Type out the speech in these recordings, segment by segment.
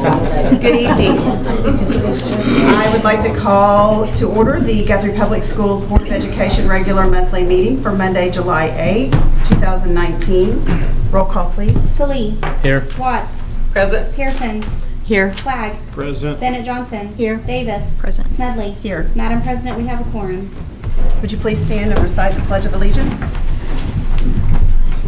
Good evening. I would like to call to order the Guthrie Public Schools Board of Education regular monthly meeting for Monday, July 8th, 2019. Roll call, please. Salee. Here. Watts. Present. Pearson. Here. Flagg. Present. Bennett Johnson. Here. Davis. Present. Smedley. Here. Madam President, we have a quorum. Would you please stand and recite the Pledge of Allegiance?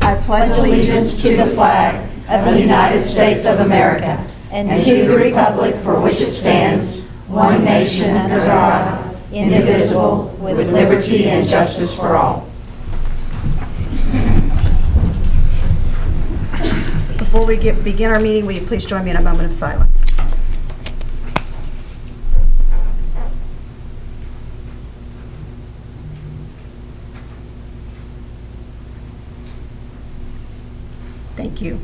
I pledge allegiance to the flag of the United States of America and to the republic for which it stands, one nation under God, indivisible, with liberty and justice for all. Before we begin our meeting, will you please join me in a moment of silence? Thank you.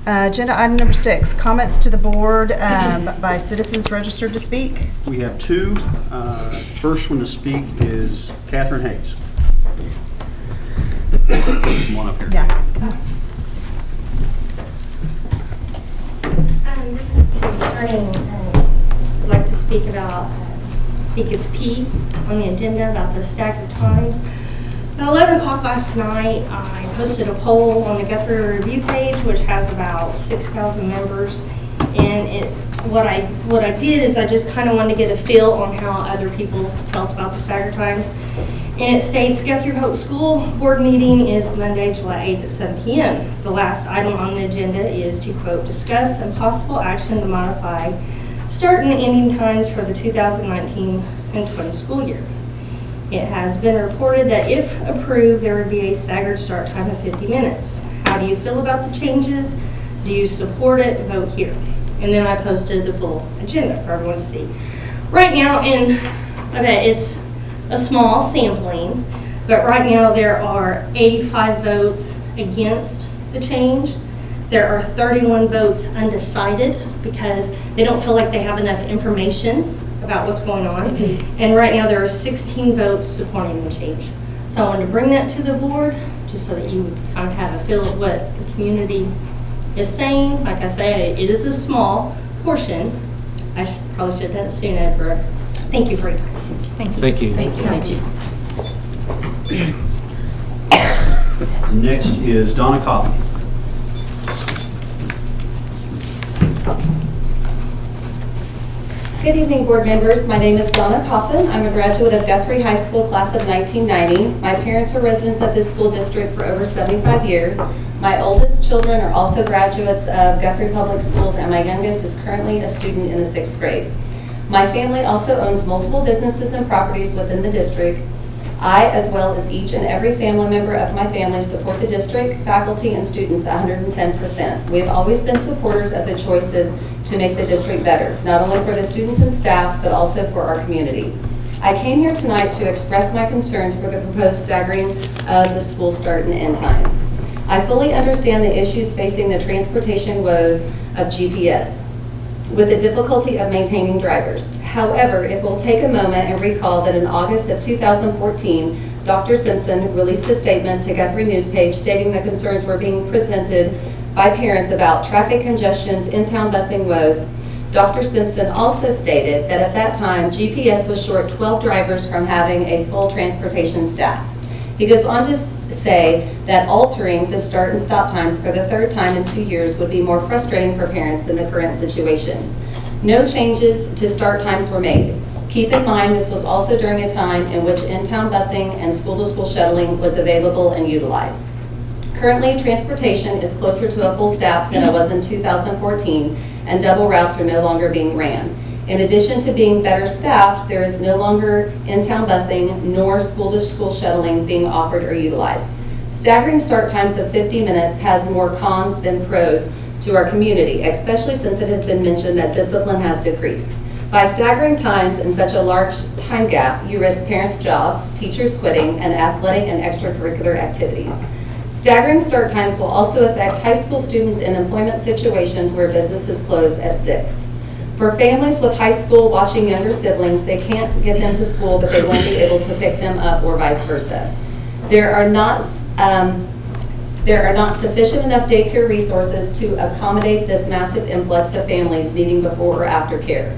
Agenda item number 6, comments to the board by citizens registered to speak. We have two. First one to speak is Catherine Hayes. Come on up here. Yeah. This is concerning, I'd like to speak about, I think it's P on the agenda, about the staggered times. At 11 o'clock last night, I posted a poll on the Guthrie Review page, which has about 6,000 members. And what I did is I just kind of wanted to get a feel on how other people felt about the staggered times. And it states Guthrie Public School Board meeting is Monday, July 8th at 7 p.m. The last item on the agenda is to, quote, discuss some possible action to modify start and ending times for the 2019 and 20 school year. It has been reported that if approved, there would be a staggered start time of 50 minutes. How do you feel about the changes? Do you support it? Vote here. And then I posted the full agenda for everyone to see. Right now, and I bet it's a small sampling, but right now there are 85 votes against the change. There are 31 votes undecided because they don't feel like they have enough information about what's going on. And right now there are 16 votes supporting the change. So I wanted to bring that to the board just so that you kind of have a feel of what the community is saying. Like I say, it is a small portion. I probably should have done it sooner. Thank you for your time. Thank you. Thank you. Thank you. Next is Donna Collins. Good evening, board members. My name is Donna Hoffman. I'm a graduate of Guthrie High School class of 1990. My parents are residents of this school district for over 75 years. My oldest children are also graduates of Guthrie Public Schools, and my youngest is currently a student in the 6th grade. My family also owns multiple businesses and properties within the district. I, as well as each and every family member of my family, support the district, faculty, and students 110%. We have always been supporters of the choices to make the district better, not only for the students and staff, but also for our community. I came here tonight to express my concerns for the proposed staggering of the school start and end times. I fully understand the issues facing the transportation woes of GPS with the difficulty of maintaining drivers. However, if we'll take a moment and recall that in August of 2014, Dr. Simpson released a statement to Guthrie News page stating that concerns were being presented by parents about traffic congestions, in-town busing woes. Dr. Simpson also stated that at that time, GPS was short 12 drivers from having a full transportation staff. He goes on to say that altering the start and stop times for the 3rd time in 2 years would be more frustrating for parents in the current situation. No changes to start times were made. Keep in mind this was also during a time in which in-town busing and school-to-school shuttling was available and utilized. Currently, transportation is closer to a full staff than it was in 2014, and double routes are no longer being ran. In addition to being better staffed, there is no longer in-town busing nor school-to-school shuttling being offered or utilized. Staggering start times of 50 minutes has more cons than pros to our community, especially since it has been mentioned that discipline has decreased. By staggering times in such a large time gap, you risk parents' jobs, teachers quitting, and athletic and extracurricular activities. Staggering start times will also affect high school students in employment situations where businesses close at 6. For families with high school watching younger siblings, they can't get them to school, but they won't be able to pick them up or vice versa. There are not There are not sufficient enough daycare resources to accommodate this massive influx of families needing before or after care,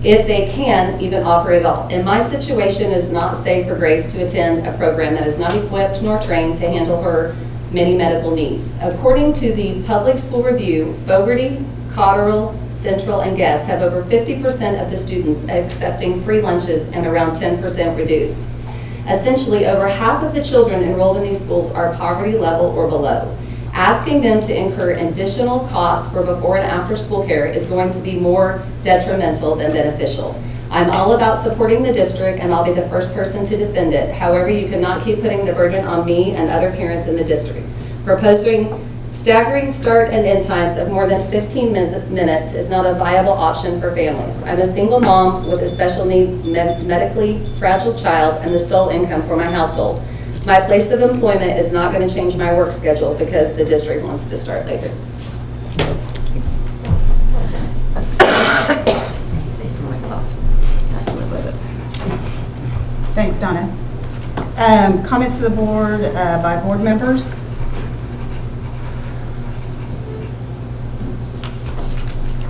if they can even offer it all. In my situation, it is not safe for Grace to attend a program that is not equipped nor trained to handle her many medical needs. According to the Public School Review, Fogarty, Cotterill, Central, and Guest have over 50% of the students accepting free lunches and around 10% reduced. Essentially, over half of the children enrolled in these schools are poverty level or below. Asking them to incur additional costs for before and after school care is going to be more detrimental than beneficial. I'm all about supporting the district, and I'll be the first person to defend it. However, you cannot keep putting the burden on me and other parents in the district. Proposing staggering start and end times of more than 15 minutes is not a viable option for families. I'm a single mom with a special need medically fragile child and the sole income for my household. My place of employment is not going to change my work schedule because the district wants to start later. Thanks, Donna. Comments to the board by board members?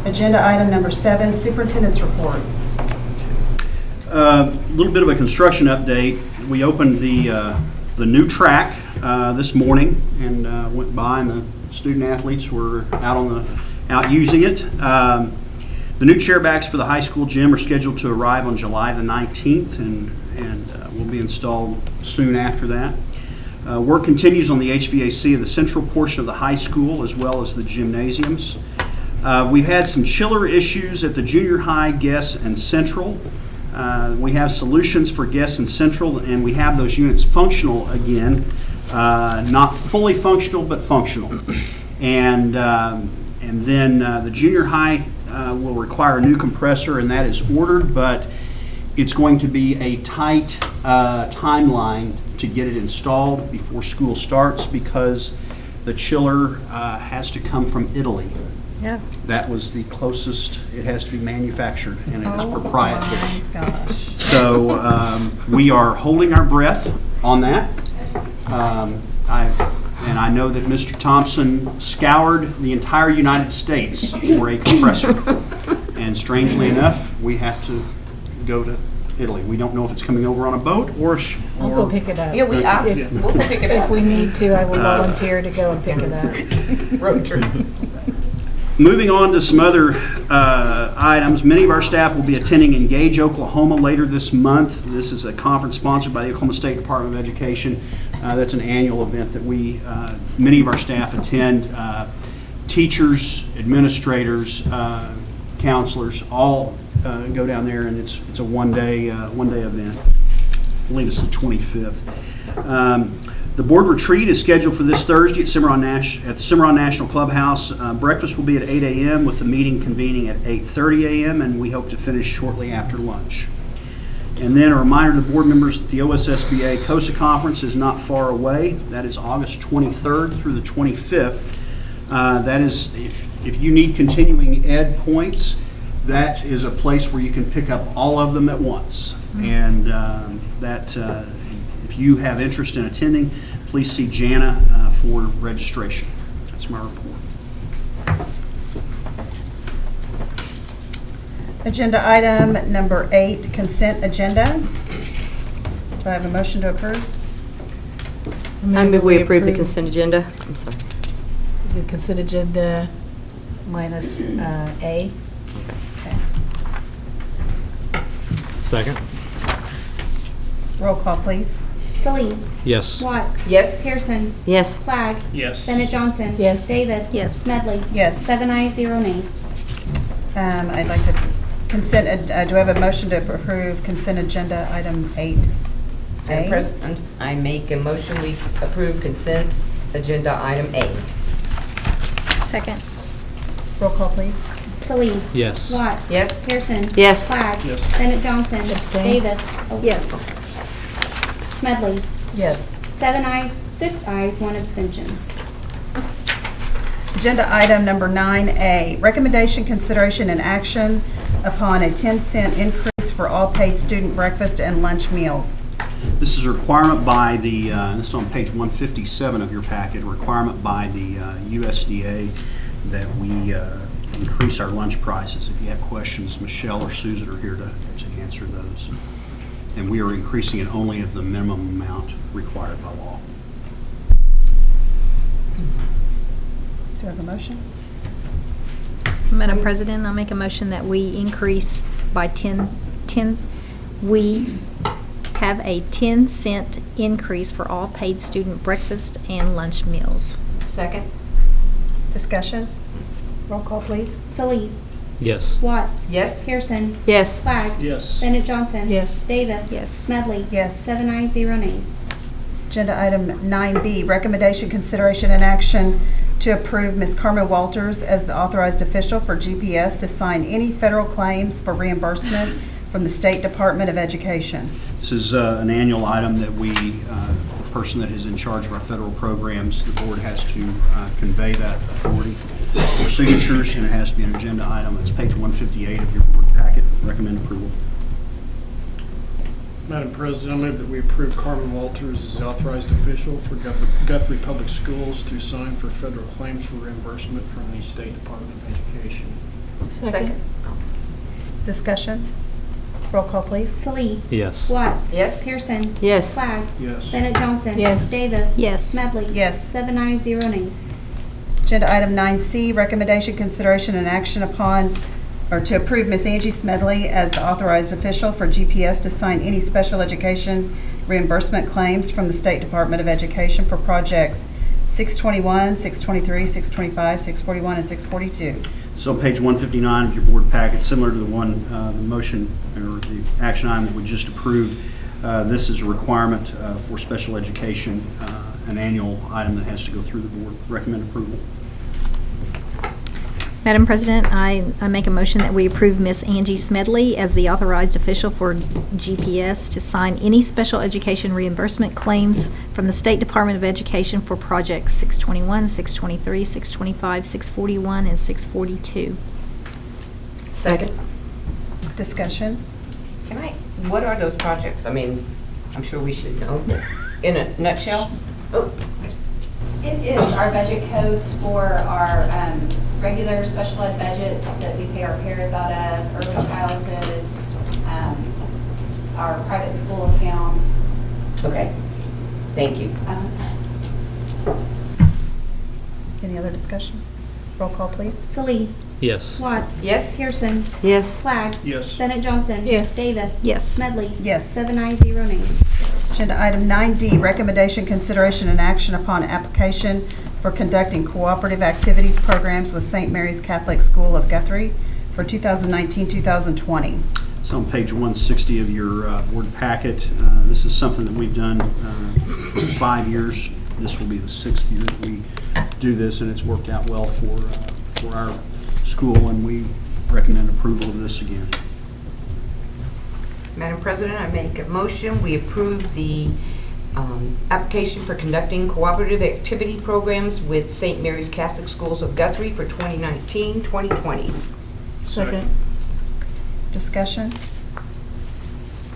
Agenda item number 7, superintendent's report. A little bit of a construction update. We opened the new track this morning and went by, and the student athletes were out using it. The new chairbacks for the high school gym are scheduled to arrive on July the 19th and will be installed soon after that. Work continues on the HVAC of the central portion of the high school as well as the gymnasiums. We've had some chiller issues at the junior high, Guess, and Central. We have solutions for Guess and Central, and we have those units functional again. Not fully functional, but functional. And then the junior high will require a new compressor, and that is ordered, but it's going to be a tight timeline to get it installed before school starts because the chiller has to come from Italy. Yeah. That was the closest. It has to be manufactured, and it is proprietary. Oh my gosh. So we are holding our breath on that. I know that Mr. Thompson scoured the entire United States for a compressor, and strangely enough, we have to go to Italy. We don't know if it's coming over on a boat or. I'll go pick it up. Yeah, we'll go pick it up. If we need to, I will volunteer to go and pick it up. Road trip. Moving on to some other items, many of our staff will be attending Engage Oklahoma later this month. This is a conference sponsored by the Oklahoma State Department of Education. That's an annual event that many of our staff attend. Teachers, administrators, counselors, all go down there, and it's a one-day event. I believe it's the 25th. The board retreat is scheduled for this Thursday at the Cimarron National Clubhouse. Breakfast will be at 8 a.m. with the meeting convening at 8:30 a.m. and we hope to finish shortly after lunch. And then a reminder to the board members that the OSSBA COSA conference is not far away. That is August 23rd through the 25th. That is, if you need continuing ed points, that is a place where you can pick up all of them at once. And if you have interest in attending, please see Jana for registration. That's my report. Agenda item number 8, consent agenda. Do I have a motion to approve? I move we approve the consent agenda. I'm sorry. The consent agenda minus A. Okay. Second. Roll call, please. Salee. Yes. Watts. Yes. Pearson. Yes. Flagg. Yes. Bennett Johnson. Yes. Davis. Yes. Smedley. Yes. 7 ayes, 0 nays. I'd like to consent, do I have a motion to approve consent agenda item 8A? Madam President, I make a motion we approve consent agenda item A. Second. Roll call, please. Salee. Yes. Watts. Yes. Pearson. Yes. Flagg. Yes. Bennett Johnson. Abstain. Davis. Yes. Smedley. Yes. 7 ayes, 6 ayes, 1 abstention. Agenda item number 9A, recommendation, consideration, and action upon a 10-cent increase for all paid student breakfast and lunch meals. This is a requirement by the, this is on page 157 of your packet, a requirement by the USDA that we increase our lunch prices. If you have questions, Michelle or Susan are here to answer those. And we are increasing it only at the minimum amount required by law. Do I have a motion? Madam President, I'll make a motion that we increase by 10, we have a 10-cent increase for all paid student breakfast and lunch meals. Second? Discussion? Roll call, please. Salih. Yes. Watts. Yes? Pearson. Yes. Flagg. Yes. Bennett Johnson. Yes. Davis. Yes. Smedley. Yes. 7 ayes, 0 nays. Agenda item 9B, recommendation, consideration, and action to approve Ms. Carmen Walters as the authorized official for GPS to sign any federal claims for reimbursement from the State Department of Education. This is an annual item that we, the person that is in charge of our federal programs, the board has to convey that authority for signatures, and it has to be an agenda item. It's page 158 of your board packet. Recommend approval. Madam President, I move that we approve Carmen Walters as the authorized official for Guthrie Public Schools to sign for federal claims for reimbursement from the State Department of Education. Second? Discussion? Roll call, please. Salih. Yes. Watts. Yes? Pearson. Yes. Flagg. Yes. Bennett Johnson. Yes. Davis. Yes. Smedley. Yes. 7 ayes, 0 nays. Agenda item 9C, recommendation, consideration, and action upon, or to approve Ms. Angie Smedley as the authorized official for GPS to sign any special education reimbursement claims from the State Department of Education for projects 621, 623, 625, 641, and 642. So page 159 of your board packet, similar to the one, the motion or the action item that we just approved. This is a requirement for special education, an annual item that has to go through the board. Recommend approval. Madam President, I make a motion that we approve Miss Angie Smedley as the authorized official for GPS to sign any special education reimbursement claims from the State Department of Education for projects 621, 623, 625, 641, and 642. Second? Discussion? What are those projects? I mean, I'm sure we should know, but in a nutshell? Oh, It is our budget codes for our regular special ed budget that we pay our paras out of, early childhood, our private school account. okay. Thank you. Any other discussion? Roll call, please. Salih. Yes. Watts. Yes? Pearson. Yes. Flagg. Yes. Bennett Johnson. Yes. Davis. Yes. Smedley. Yes. 7 ayes, 0 nays. Agenda item 9D, recommendation, consideration, and action upon application for conducting cooperative activities programs with St. Mary's Catholic School of Guthrie for 2019-2020. It's on page 160 of your board packet. This is something that we've done for 5 years. This will be the 6th year that we do this, and it's worked out well for our school, and we recommend approval of this again. Madam President, I make a motion, we approve the application for conducting cooperative activity programs with St. Mary's Catholic Schools of Guthrie for 2019-2020. Second. Discussion?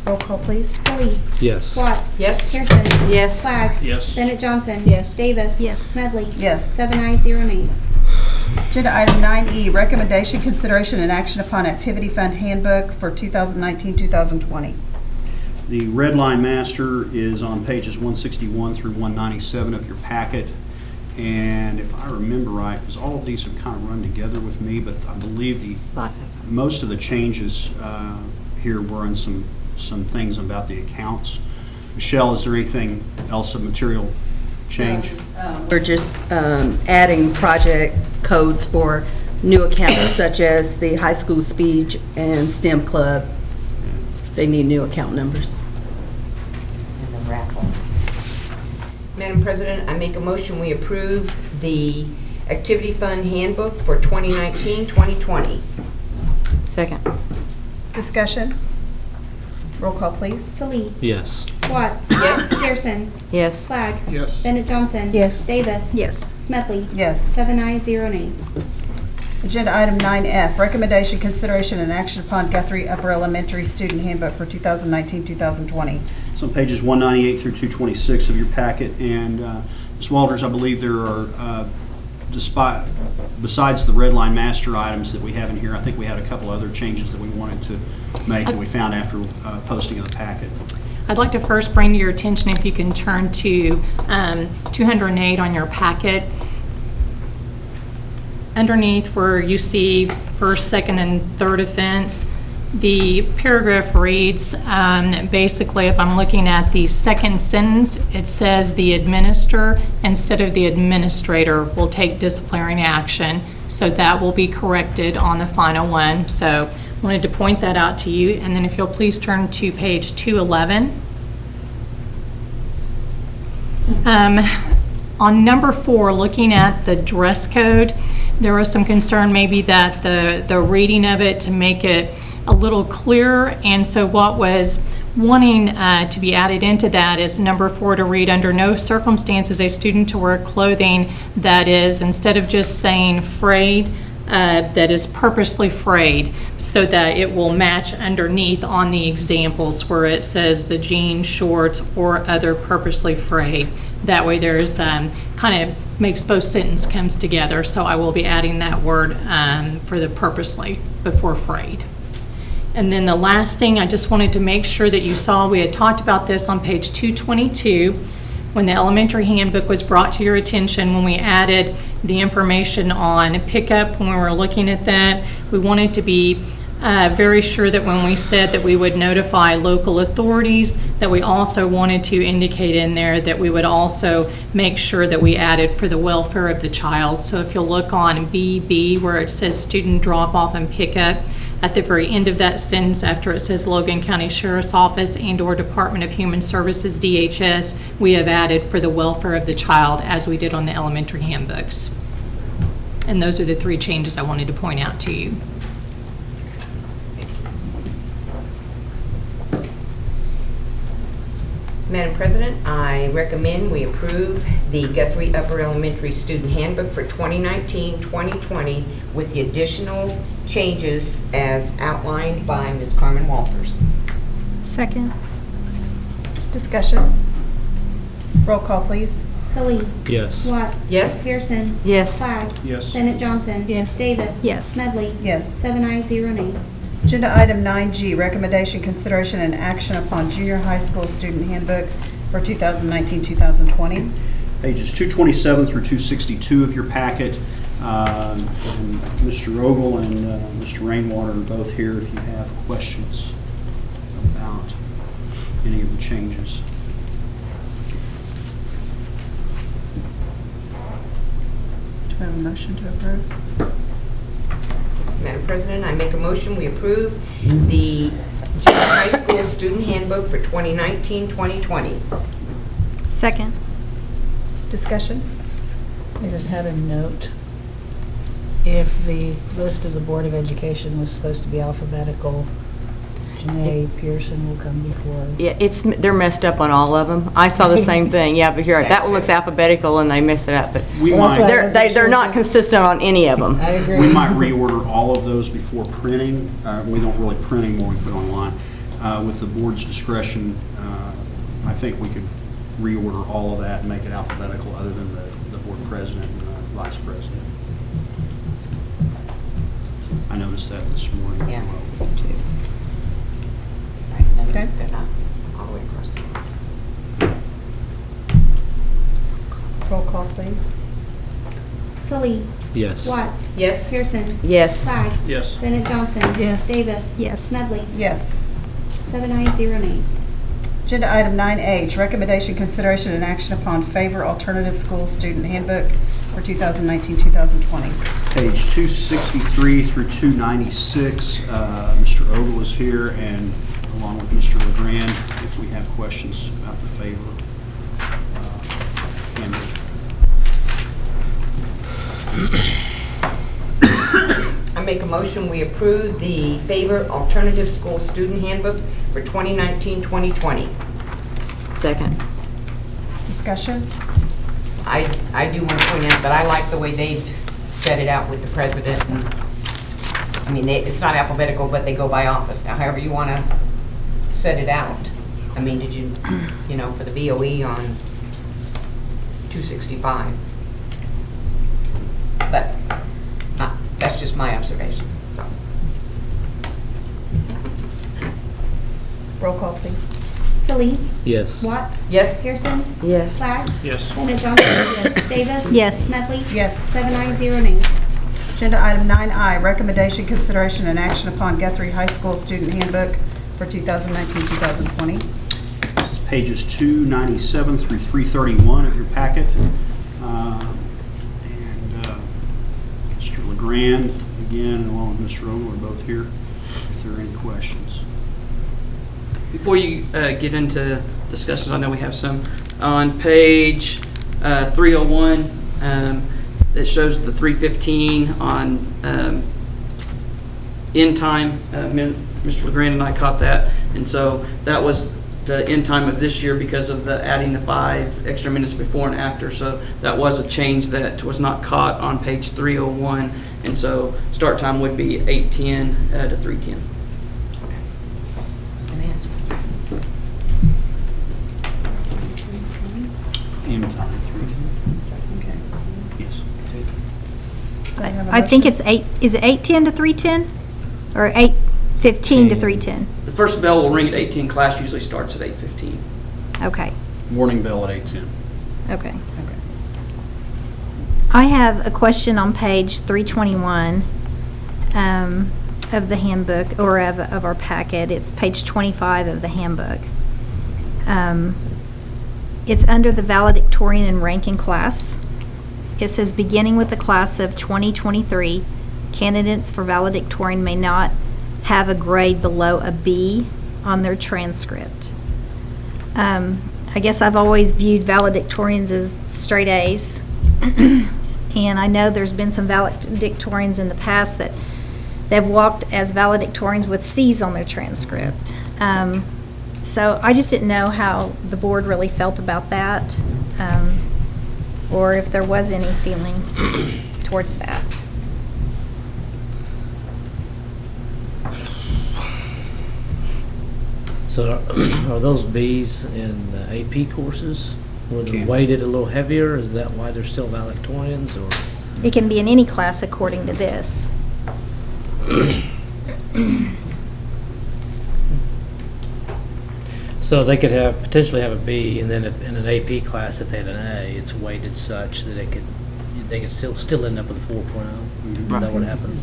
Roll call, please. Salih. Yes. Watts. Yes? Pearson. Yes. Flagg. Yes. Bennett Johnson. Yes. Davis. Yes. Smedley. Yes. 7 ayes, 0 nays. Agenda item 9E, recommendation, consideration, and action upon activity fund handbook for 2019-2020. The red line master is on pages 161 through 197 of your packet. And if I remember right, because all of these have kind of run together with me, but I believe most of the changes here were in some things about the accounts. Michelle, is there anything else of material change? We're just adding project codes for new accounts such as the high school speech and STEM club. They need new account numbers. And the raffle. Madam President, I make a motion, we approve the activity fund handbook for 2019-2020. Second. Discussion? Roll call, please. Salih. Yes. Watts. Yes. Pearson. Yes. Flagg. Yes. Bennett Johnson. Yes. Davis. Yes. Smedley. Yes. 7 ayes, 0 nays. Agenda item 9F, recommendation, consideration, and action upon Guthrie Upper Elementary Student Handbook for 2019-2020. It's on pages 198 through 226 of your packet, and Ms. Walters, I believe there are, besides the red line master items that we have in here, I think we had a couple other changes that we wanted to make that we found after posting of the packet. I'd like to first bring to your attention, if you can turn to 208 on your packet. Underneath where you see first, second, and third offense, the paragraph reads, basically, if I'm looking at the second sentence, it says the administrator instead of the administrator will take disciplinary action. So that will be corrected on the final one. So I wanted to point that out to you. And then if you'll please turn to page 211. On number 4, looking at the dress code, there was some concern maybe that the reading of it to make it a little clearer, and so what was wanting to be added into that is number 4 to read, under no circumstances a student to wear clothing that is, instead of just saying frayed, that is purposely frayed, so that it will match underneath on the examples where it says the jeans, shorts, or other purposely frayed. That way there's kind of makes both sentence comes together, so I will be adding that word for the purposely before frayed. And then the last thing, I just wanted to make sure that you saw, we had talked about this on page 222 when the elementary handbook was brought to your attention, when we added the information on pickup. When we were looking at that, we wanted to be very sure that when we said that we would notify local authorities, that we also wanted to indicate in there that we would also make sure that we added for the welfare of the child. So if you'll look on BB where it says student drop off and pickup, at the very end of that sentence after it says Logan County Sheriff's Office and or Department of Human Services, DHS, we have added for the welfare of the child as we did on the elementary handbooks. And those are the 3 changes I wanted to point out to you. Madam President, I recommend we approve the Guthrie Upper Elementary Student Handbook for 2019-2020 with the additional changes as outlined by Ms. Carmen Walters. Second. Discussion. Roll call, please. Salee. Yes. Watts. Yes. Pearson. Yes. Flagg. Yes. Bennett Johnson. Yes. Davis. Yes. Smedley. Yes. 7 ayes, 0 nays. Agenda item 9G, recommendation, consideration, and action upon junior high school student handbook for 2019-2020. Pages 227 through 262 of your packet. And Mr. Ogle and Mr. Rainwater are both here if you have questions about any of the changes. Do I have a motion to approve? Madam President, I make a motion we approve the junior high school student handbook for 2019-2020. Second. Discussion. I just had a note. If the list of the Board of Education was supposed to be alphabetical, Janae Pearson will come before. Yeah, they're messed up on all of them. I saw the same thing. Yeah, but you're right. That one looks alphabetical and they messed it up. But We Well, that's might, why I wasn't they're sure not if- consistent on any of them. I agree. we might reorder all of those before printing. We don't really print anymore, we put online. With the board's discretion, I think we could reorder all of that and make it alphabetical other than the board president and vice president. I noticed that this morning. Yeah. Too. Okay. They're not all the way across. Roll call, please. Salee. Yes. Watts. Yes. Pearson. Yes. Flagg. Yes. Bennett Johnson. Yes. Davis. Yes. Smedley. Yes. 7 ayes, 0 nays. Agenda item 9H, recommendation, consideration, and action upon favor alternative school student handbook for 2019-2020. Page 263 through 296, Mr. Ogle is here, and along with Mr. LeGrand, if we have questions about the favor handbook. I make a motion we approve the Favor Alternative School Student Handbook for 2019-2020. Second. Discussion. I do want to point out that I like the way they've set it out with the president. And I mean, it's not alphabetical, but they go by office. Now, however you want to set it out. I mean, did you, for the VOE on 265? But that's just my observation. So. Roll call, please. Salee. Yes. Watts. Yes. Pearson. Yes. Flagg. Yes. Bennett Johnson. Yes. Davis. Yes. Smedley. Yes. 7 ayes, 0 nays. Agenda item 9I, recommendation, consideration, and action upon Guthrie High School Student Handbook for 2019-2020. This is pages 297 through 331 of your packet. Mr. LeGrand, again, along with Mr. Ogle, are both here if there are any questions. Before you get into discussions, I know we have some. On page 301, it shows the 315 on end time. Mr. LeGrand and I caught that, and so that was the end time of this year because of the adding the 5 extra minutes before and after. So that was a change that was not caught on page 301, and so start time would be 8:10 to 3:10. End time, 3:10. Yes. I think it's 8, is it 8:10 to 3:10? Or 8:15 to 3:10? The first bell will ring at 8:10. Class usually starts at 8:15. Okay, Warning bell at 8:10. okay. I have a question on page 321 of the handbook, or of our packet. It's page 25 of the handbook. It's under the valedictorian and ranking class. It says, beginning with the class of 2023, candidates for valedictorian may not have a grade below a B on their transcript. I guess I've always viewed valedictorians as straight A's. And I know there's been some valedictorians in the past that they've walked as valedictorians with C's on their transcript. So I just didn't know how the board really felt about that, or if there was any feeling towards that. So are those Bs in the AP courses? Were they Okay. weighted a little heavier? Is that why they're still valedictorians, or? It can be in any class according to this. So they could potentially have a B, and then if in an AP class, if they had an A, it's weighted such that they could still end up with a 4.0. Is that what happens?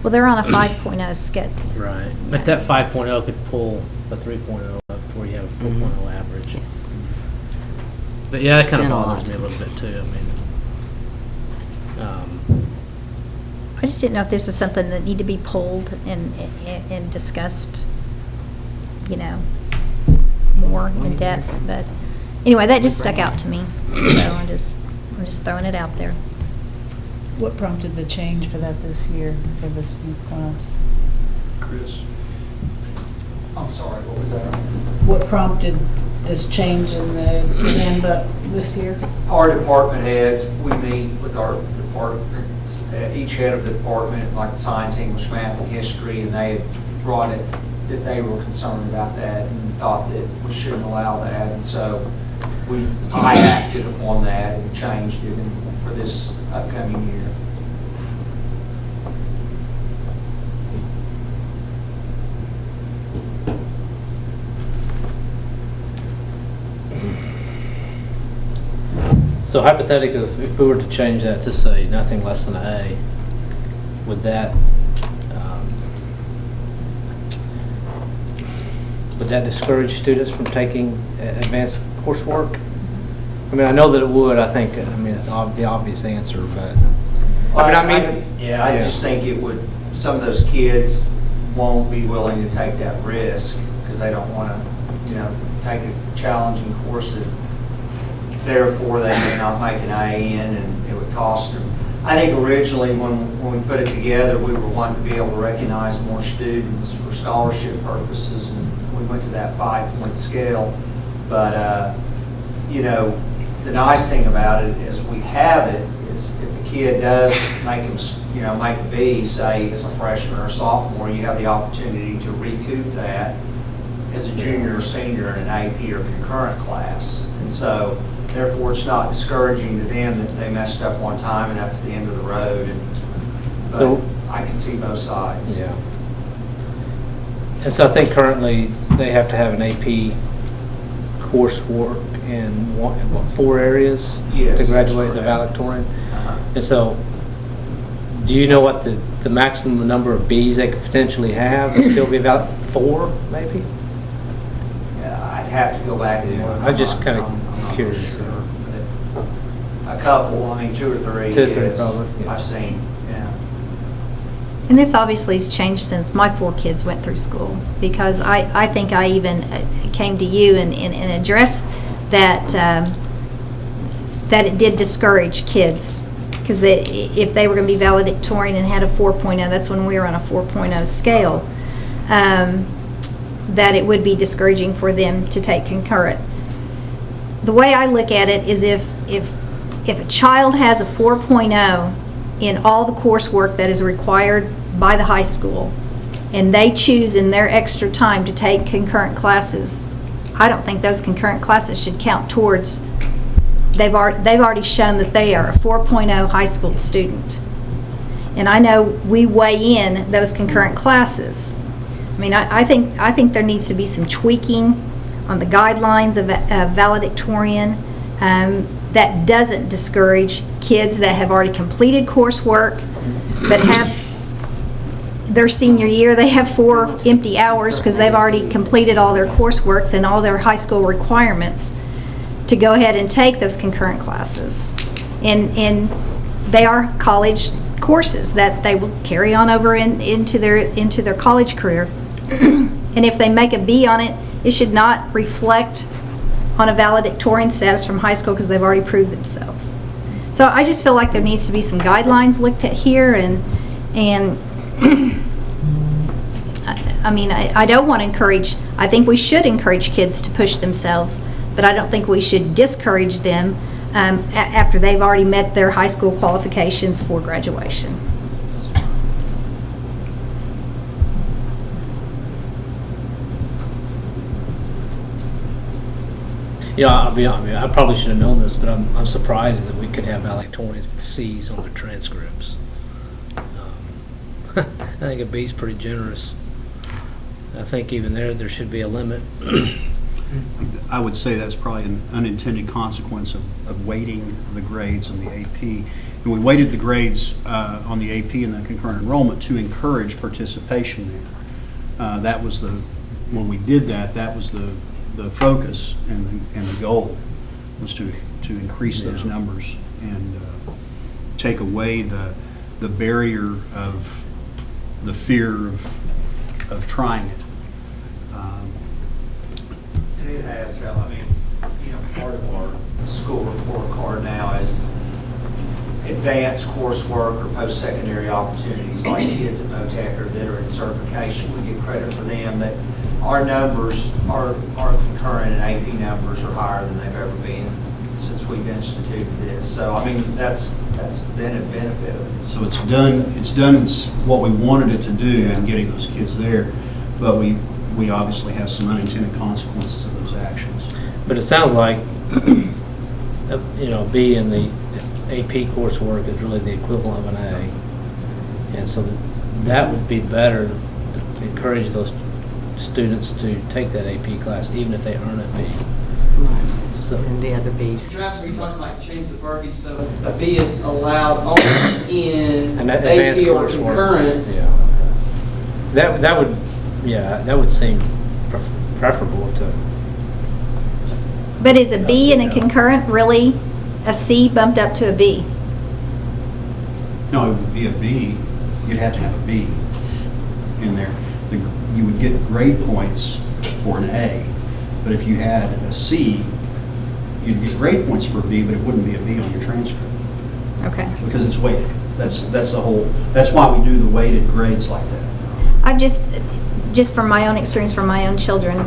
Well, they're on a 5.0 schedule. Right. But that 5.0 could pull a 3.0 up before you have a 4.0 average. Yes. But yeah, that kind of It's been a bothers lot. me a little bit too. I just didn't know if this is something that need to be pulled and discussed, more in depth. But anyway, that just stuck out to me. So I'm just throwing it out there. What prompted the change for that this year, for this new class? Chris? I'm sorry, what was that? What prompted this change in the handbook this year? Our department heads, we meet with our departments, each head of the department, like science, English, math, and history, and they brought it, that they were concerned about that and thought that we shouldn't allow that. And so I acted upon that and changed it for this upcoming year. So hypothetically, if we were to change that to say nothing less than an A, would that discourage students from taking advanced coursework? I mean, I know that it would. It's the obvious answer, but I just think it would. Some of those kids won't be willing to take that risk because they don't want to, take a challenging course that therefore they may not make an A in, and it would cost them. I think originally when we put it together, we were wanting to be able to recognize more students for scholarship purposes, and we went to that 5-point scale. But the nice thing about it is we have it. is if a kid does make a B, say as a freshman or sophomore, you have the opportunity to recoup that as a junior or senior in an AP or concurrent class. And so, therefore, it's not discouraging to them that they messed up one time and that's the end of the road. But So- I can see both sides. Yeah. And so I think currently they have to have an AP coursework in what, 4 areas Yes, to that's graduate as a correct. valedictorian? Uh-huh. And so, do you know what the maximum number of Bs they could potentially have? Would still be about 4, maybe? Yeah, I'd have to go back and Yeah, look. I'm just kinda I'm not curious. sure, but a couple, I mean, 2 or 3 2 or 3 is- probably, yeah. I've seen, yeah. And this obviously has changed since my 4 kids went through school, because I think I even came to you and addressed that, that it did discourage kids, because if they were going to be valedictorian and had a 4.0, that's when we were on a 4.0 scale, that it would be discouraging for them to take concurrent. The way I look at it is if a child has a 4.0 in all the coursework that is required by the high school, and they choose in their extra time to take concurrent classes, I don't think those concurrent classes should count towards, they've already shown that they are a 4.0 high school student. And I know we weigh in those concurrent classes. I mean, I think there needs to be some tweaking on the guidelines of valedictorian that doesn't discourage kids that have already completed coursework, but have their senior year, they have 4 empty hours because they've already completed all their courseworks and all their high school requirements to go ahead and take those concurrent classes. And they are college courses that they will carry on over into their college career. And if they make a B on it, it should not reflect on a valedictorian status from high school because they've already proved themselves. So I just feel like there needs to be some guidelines looked at here, and I mean, I don't want to encourage, I think we should encourage kids to push themselves, but I don't think we should discourage them after they've already met their high school qualifications for graduation. Yeah, I'll be honest, I probably should have known this, but I'm surprised that we could have valedictorians with Cs on their transcripts. I think a B's pretty generous. I think even there should be a limit. I would say that's probably an unintended consequence of weighting the grades on the AP. And we weighted the grades on the AP and the concurrent enrollment to encourage participation there. That was when we did that, that was the focus and the goal was to increase those numbers and take away the barrier of the fear of trying it. And it has, I mean, part of our school report card now is advanced coursework or post-secondary opportunities like kids at MOTEC or that are in certification. We get credit for them, that our numbers, our concurrent and AP numbers are higher than they've ever been since we've instituted this. So, I mean, that's been a benefit of it. So it's done what we wanted it to do in getting those kids there, but we obviously have some unintended consequences of those actions. But it sounds like, B in the AP coursework is really the equivalent of an A. And so that would be better to encourage those students to take that AP class, even if they earn a B. Right. So, And the other Bs. Perhaps we talked about change the verbiage so a B is allowed only in and that advanced AP or coursework. concurrent. Yeah. That would seem preferable to. But is a B and a concurrent really a C bumped up to a B? No, it would be a B. You'd have to have a B in there. You would get grade points for an A, but if you had a C, you'd get grade points for a B, but it wouldn't be a B on your transcript Okay. because it's weighted. That's why we do the weighted grades like that. I've just from my own experience, from my own children,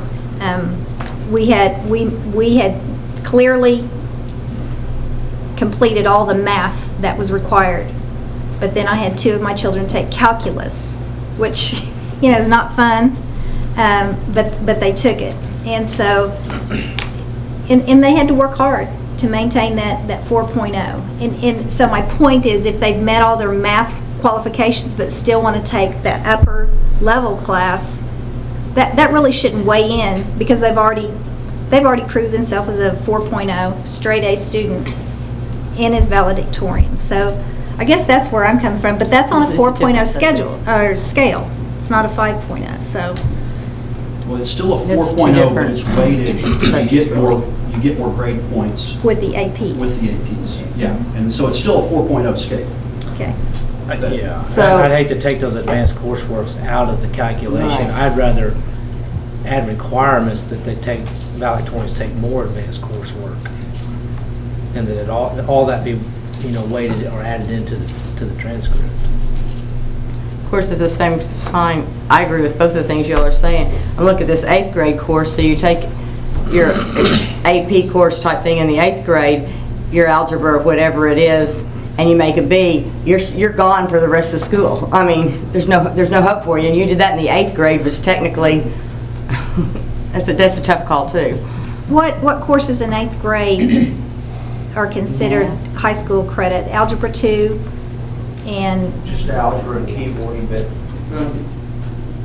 we had clearly completed all the math that was required. But then I had 2 of my children take calculus, which, is not fun, but they took it. And so, and they had to work hard to maintain that 4.0. And so my point is, if they've met all their math qualifications but still want to take that upper level class, that really shouldn't weigh in, because they've already proved themselves as a 4.0 straight A student and as valedictorian. So I guess that's where I'm coming from, but that's on a 4.0 schedule or scale. It's not a 5.0. So Well, it's still a That's 4.0, but different. it's weighted. You get more grade points with the APs. with the APs. Yeah, and so it's still a 4.0 scale. Okay. Yeah, So- I'd hate to take those advanced courseworks out of the calculation. Right. I'd rather add requirements that they take, valedictorians take more advanced coursework, and that all that be, weighted or added into the transcripts. Of course, at the same time, I agree with both of the things y'all are saying. I look at this 8th grade course, so you take your AP course type thing in the 8th grade, your algebra or whatever it is, and you make a B, you're gone for the rest of school. I mean, there's no hope for you. And you did that in the 8th grade, which technically, that's a tough call too. What courses in 8th grade are considered high school credit? Algebra 2 and Just algebra and keyboarding, but we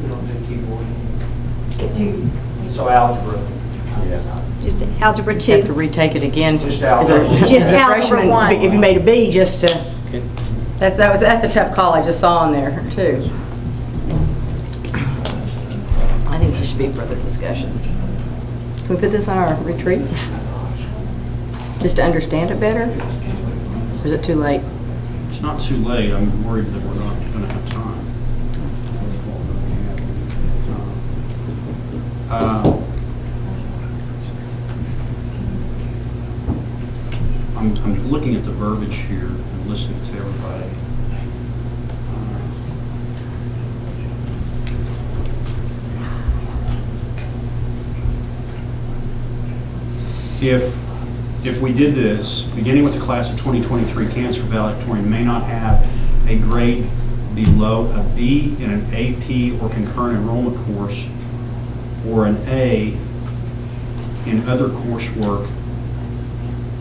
don't do keyboarding. So algebra. just algebra 2? You have to retake it again. Just as a- algebra. Just as a algebra freshman, 1. If you made a B, just to, Okay. that's a tough call I just saw on there too. I think there should be further discussion. Can we put this on our retreat? Just to understand it better? Or is it too late? It's not too late. I'm worried that we're not going to have time. I'm looking at the verbiage here and listening to everybody. If we did this, beginning with the class of 2023, candidates for valedictorian may not have a grade below a B in an AP or concurrent enrollment course, or an A in other coursework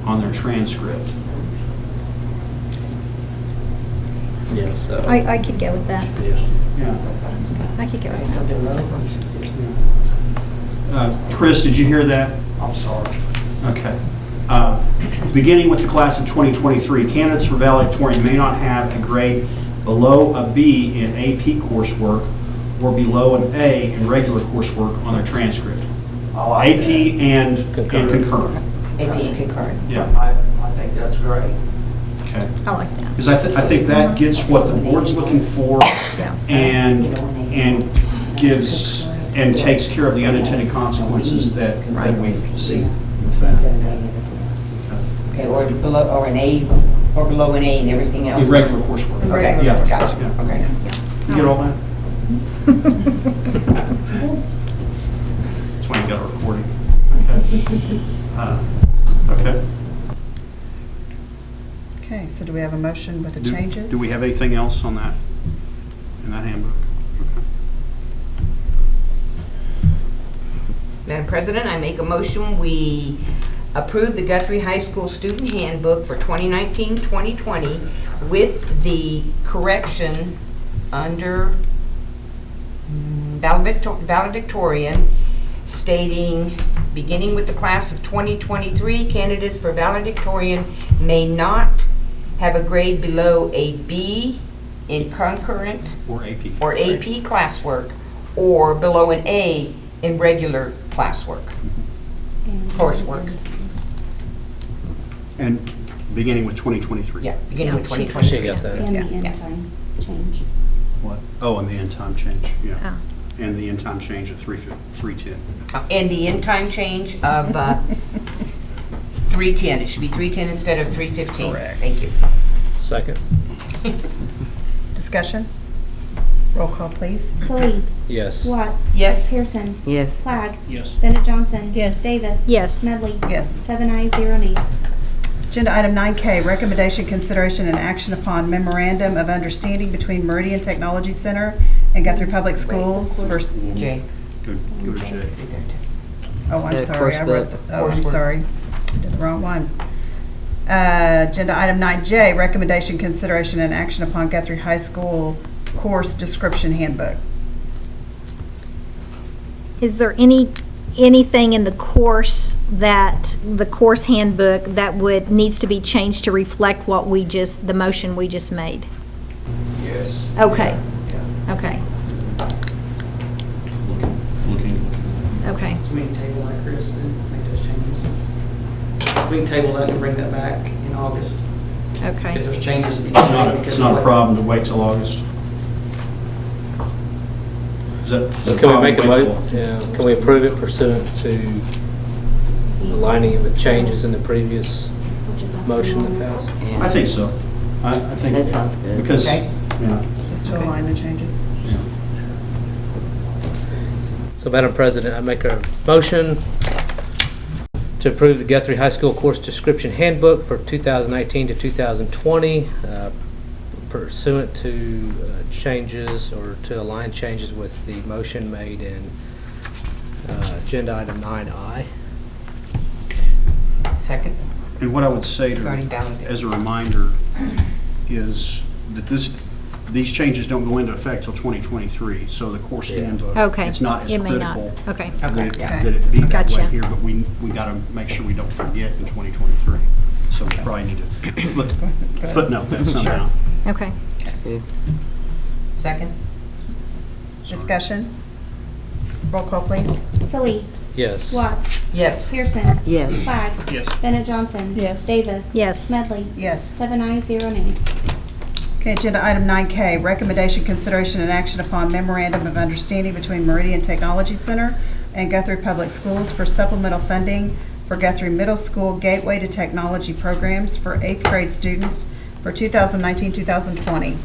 on their transcript. Yeah, so. I could go with that. Yeah. I could go with that. Chris, did you hear that? I'm sorry. Okay. Beginning with the class of 2023, candidates for valedictorian may not have a grade below a B in AP coursework or below an A in regular coursework on their transcript. AP and concurrent. AP and concurrent. Yeah. I think that's great. Okay. I like that. Because I think that gets what the board's looking for and gives and takes care of the unintended consequences that we've seen with that. Okay, or below, or an A, or below an A and everything else? Irregular coursework. Okay, Yeah. gotcha, Yeah. okay. You get all that? That's why you got a recording. Okay. Okay, so do we have a motion with the Do- changes? Do we have anything else on that, in that handbook? Madam President, I make a motion, we approve the Guthrie High School Student Handbook for 2019-2020 with the correction under valedictorian stating, beginning with the class of 2023, candidates for valedictorian may not have a grade below a B in concurrent Or AP. or AP classwork, or below an A in regular classwork, coursework. And beginning with 2023? Yeah, beginning with She 2023. got that. And Yeah. the end time change. What? Oh, and the end time change, yeah. Oh. And the end time change of 3:10. And the end time change of 3:10. It should be 3:10 instead of 3:15. Correct. Thank you. Second. Discussion? Roll call, please. Salee. Yes. Watts. Yes. Pearson. Yes. Flagg. Yes. Bennett Johnson. Yes. Davis. Yes. Smedley. Yes. 7 ayes, 0 nays. Agenda item 9K, recommendation, consideration, and action upon memorandum of understanding between Meridian Technology Center and Guthrie Public Schools for... Jay. Go to Jay. Oh, I'm The sorry. course I wrote book. oh, I'm sorry. I did the wrong one. Agenda item 9J, recommendation, consideration, and action upon Guthrie High School course description handbook. Is there anything in the course handbook that needs to be changed to reflect the motion we just made? Yes. Okay. Yeah. Okay. Okay. So we can table that, Chris, and make those changes? We can table that and bring that back in August. Okay. If there's changes to be made. It's not a problem to wait till August. Is that Can we make a problem? vote? Yeah. Can we approve it pursuant to aligning it with changes in the previous motion that passed? I think so. I think. That sounds good. Because, Okay. yeah. Just to align the changes. Yeah. So, Madam President, I make a motion to approve the Guthrie High School Course Description Handbook for 2019 to 2020 pursuant to changes or to align changes with the motion made in agenda item 9I. Second. And what I would say Regarding ballot. as a reminder is that these changes don't go into effect till 2023, so the course handbook, Okay. it's not as It may not. critical Okay. that it Yeah. that it be that Gotcha. way here, but we got to make sure we don't forget in 2023. So we probably need to footnote that somehow. Okay. Second. Discussion? Roll call, please. Salee. Yes. Watts. Yes. Pearson. Yes. Clyde. Yes. Bennett Johnson. Yes. Davis. Yes. Smedley. Yes. 7 ayes, 0 nays. Okay, agenda item 9K, recommendation, consideration, and action upon memorandum of understanding between Meridian Technology Center and Guthrie Public Schools for supplemental funding for Guthrie Middle School Gateway to Technology programs for 8th grade students for 2019-2020.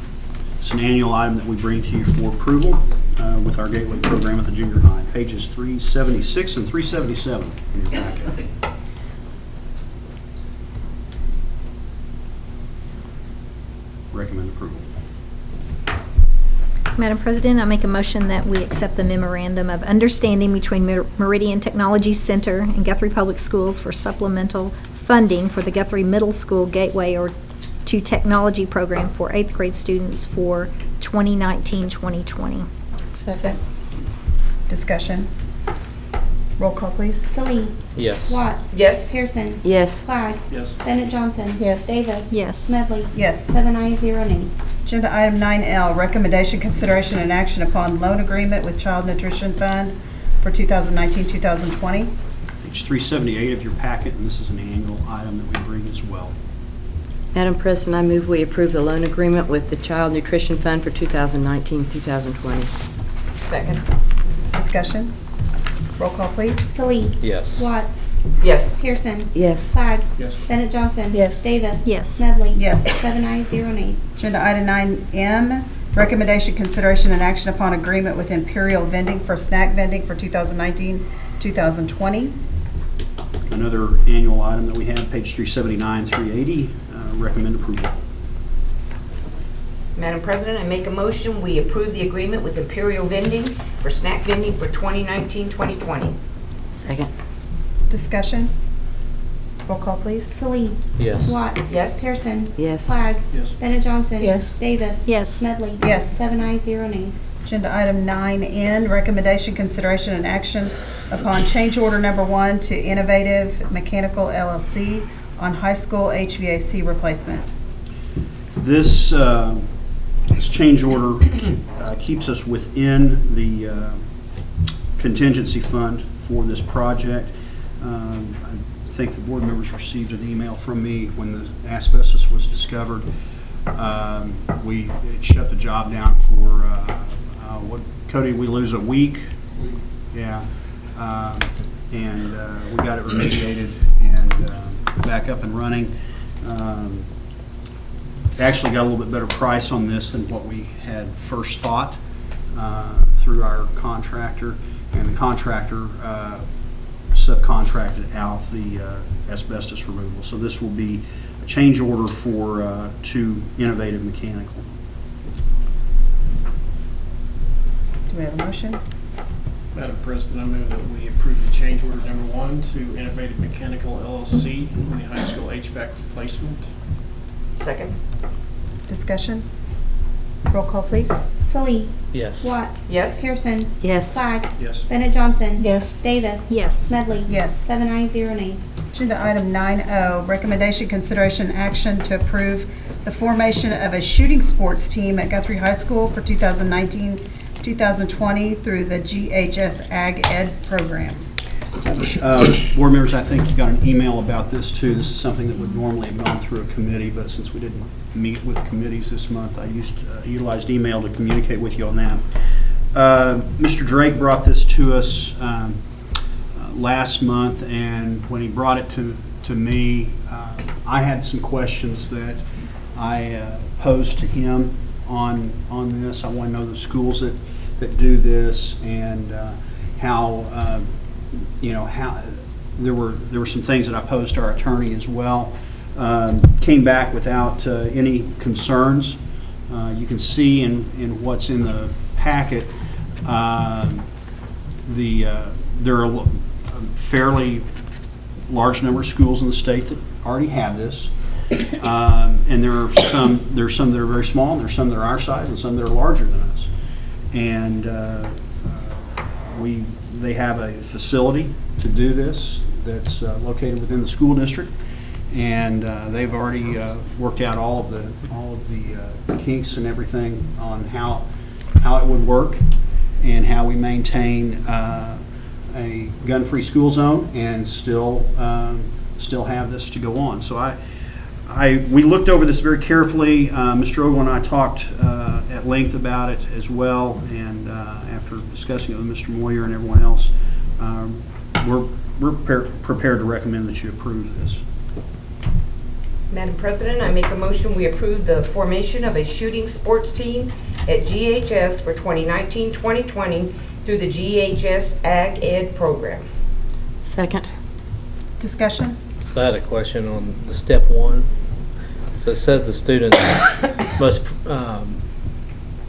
It's an annual item that we bring to you for approval with our Gateway program at the junior high, pages 376 and 377 in your packet. Recommend approval. Madam President, I make a motion that we accept the memorandum of understanding between Meridian Technology Center and Guthrie Public Schools for supplemental funding for the Guthrie Middle School Gateway to Technology program for 8th grade students for 2019-2020. Second. Discussion? Roll call, please. Salee. Yes. Watts. Yes. Pearson. Yes. Clyde. Yes. Bennett Johnson. Yes. Davis. Yes. Smedley. Yes. 7 ayes, 0 nays. Agenda item 9L, recommendation, consideration, and action upon loan agreement with Child Nutrition Fund for 2019-2020. Page 378 of your packet, and this is an annual item that we bring as well. Madam President, I move we approve the loan agreement with the Child Nutrition Fund for 2019-2020. Second. Discussion? Roll call, please. Salee. Yes. Watts. Yes. Pearson. Yes. Clyde. Yes. Bennett Johnson. Yes. Davis. Yes. Smedley. Yes. 7 ayes, 0 nays. Agenda item 9M, recommendation, consideration, and action upon agreement with Imperial Vending for snack vending for 2019-2020. Another annual item that we have, page 379, 380, recommend approval. Madam President, I make a motion, we approve the agreement with Imperial Vending for snack vending for 2019-2020. Second. Discussion? Roll call, please. Salee. Yes. Watts. Yes. Pearson. Yes. Clyde. Yes. Bennett Johnson. Yes. Davis. Yes. Smedley. Yes. 7 ayes, 0 nays. Agenda item 9N, recommendation, consideration, and action upon change order number 1 to Innovative Mechanical LLC on high school HVAC replacement. This change order keeps us within the contingency fund for this project. I think the board members received an email from me when the asbestos was discovered. It shut the job down for, Cody, we lose a week? Yeah. And we got it remediated and back up and running. Actually got a little bit better price on this than what we had first thought through our contractor. And the contractor subcontracted out the asbestos removal. So this will be a change order for to Innovative Mechanical. Do we have a motion? Madam President, I move that we approve the change order number 1 to Innovative Mechanical LLC in the high school HVAC replacement. Second? Discussion? Roll call, please. Salee. Yes. Watts. Yes. Pearson. Yes. Flagg. Yes. Bennett Johnson. Yes. Davis. Yes. Smedley. Yes. 7 ayes, 0 nays. Agenda item 9O, recommendation, consideration, action to approve the formation of a shooting sports team at Guthrie High School for 2019-2020 through the GHS Ag Ed program. Board members, I think you got an email about this too. This is something that would normally have gone through a committee, but since we didn't meet with committees this month, I utilized email to communicate with you on that. Mr. Drake brought this to us last month, and when he brought it to me, I had some questions that I posed to him on this. I want to know the schools that do this, and how how there were some things that I posed to our attorney as well. Came back without any concerns. You can see in what's in the packet, there are a fairly large number of schools in the state that already have this. And there's some that are very small, and there's some that are our size, and some that are larger than us. And they have a facility to do this that's located within the school district, and they've already worked out all of the kinks and everything on how it would work and how we maintain a gun-free school zone and still have this to go on. So we looked over this very carefully. Mr. Ogle and I talked at length about it as well, and after discussing it with Mr. Moyer and everyone else, we're prepared to recommend that you approve this. Madam President, I make a motion we approve the formation of a shooting sports team at GHS for 2019-2020 through the GHS Ag Ed program. Second. Discussion? So I had a question on the step 1. So it says the students must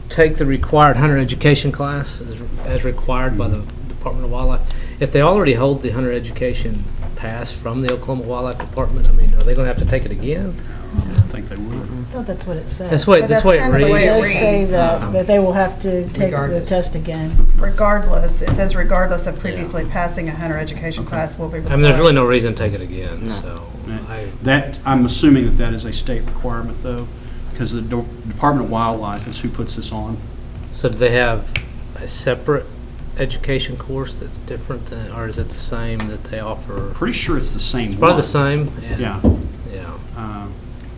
take the required hunter education class as required by the Department of Wildlife. If they already hold the hunter education pass from the Oklahoma Wildlife Department, I mean, are they going to have to take it again? I think they would. I thought that's what it said. That's the way it kind of the way reads. it It does say reads. that they will have to take the Regardless. test again. Regardless, it says regardless of previously passing a hunter education class will be I required. mean, there's really no reason to take it again, so. I'm assuming that is a state requirement, though, because the Department of Wildlife is who puts this on. So do they have a separate education course that's different than, or is it the same that they offer? Pretty sure it's the same one. Probably the same? Yeah. Yeah.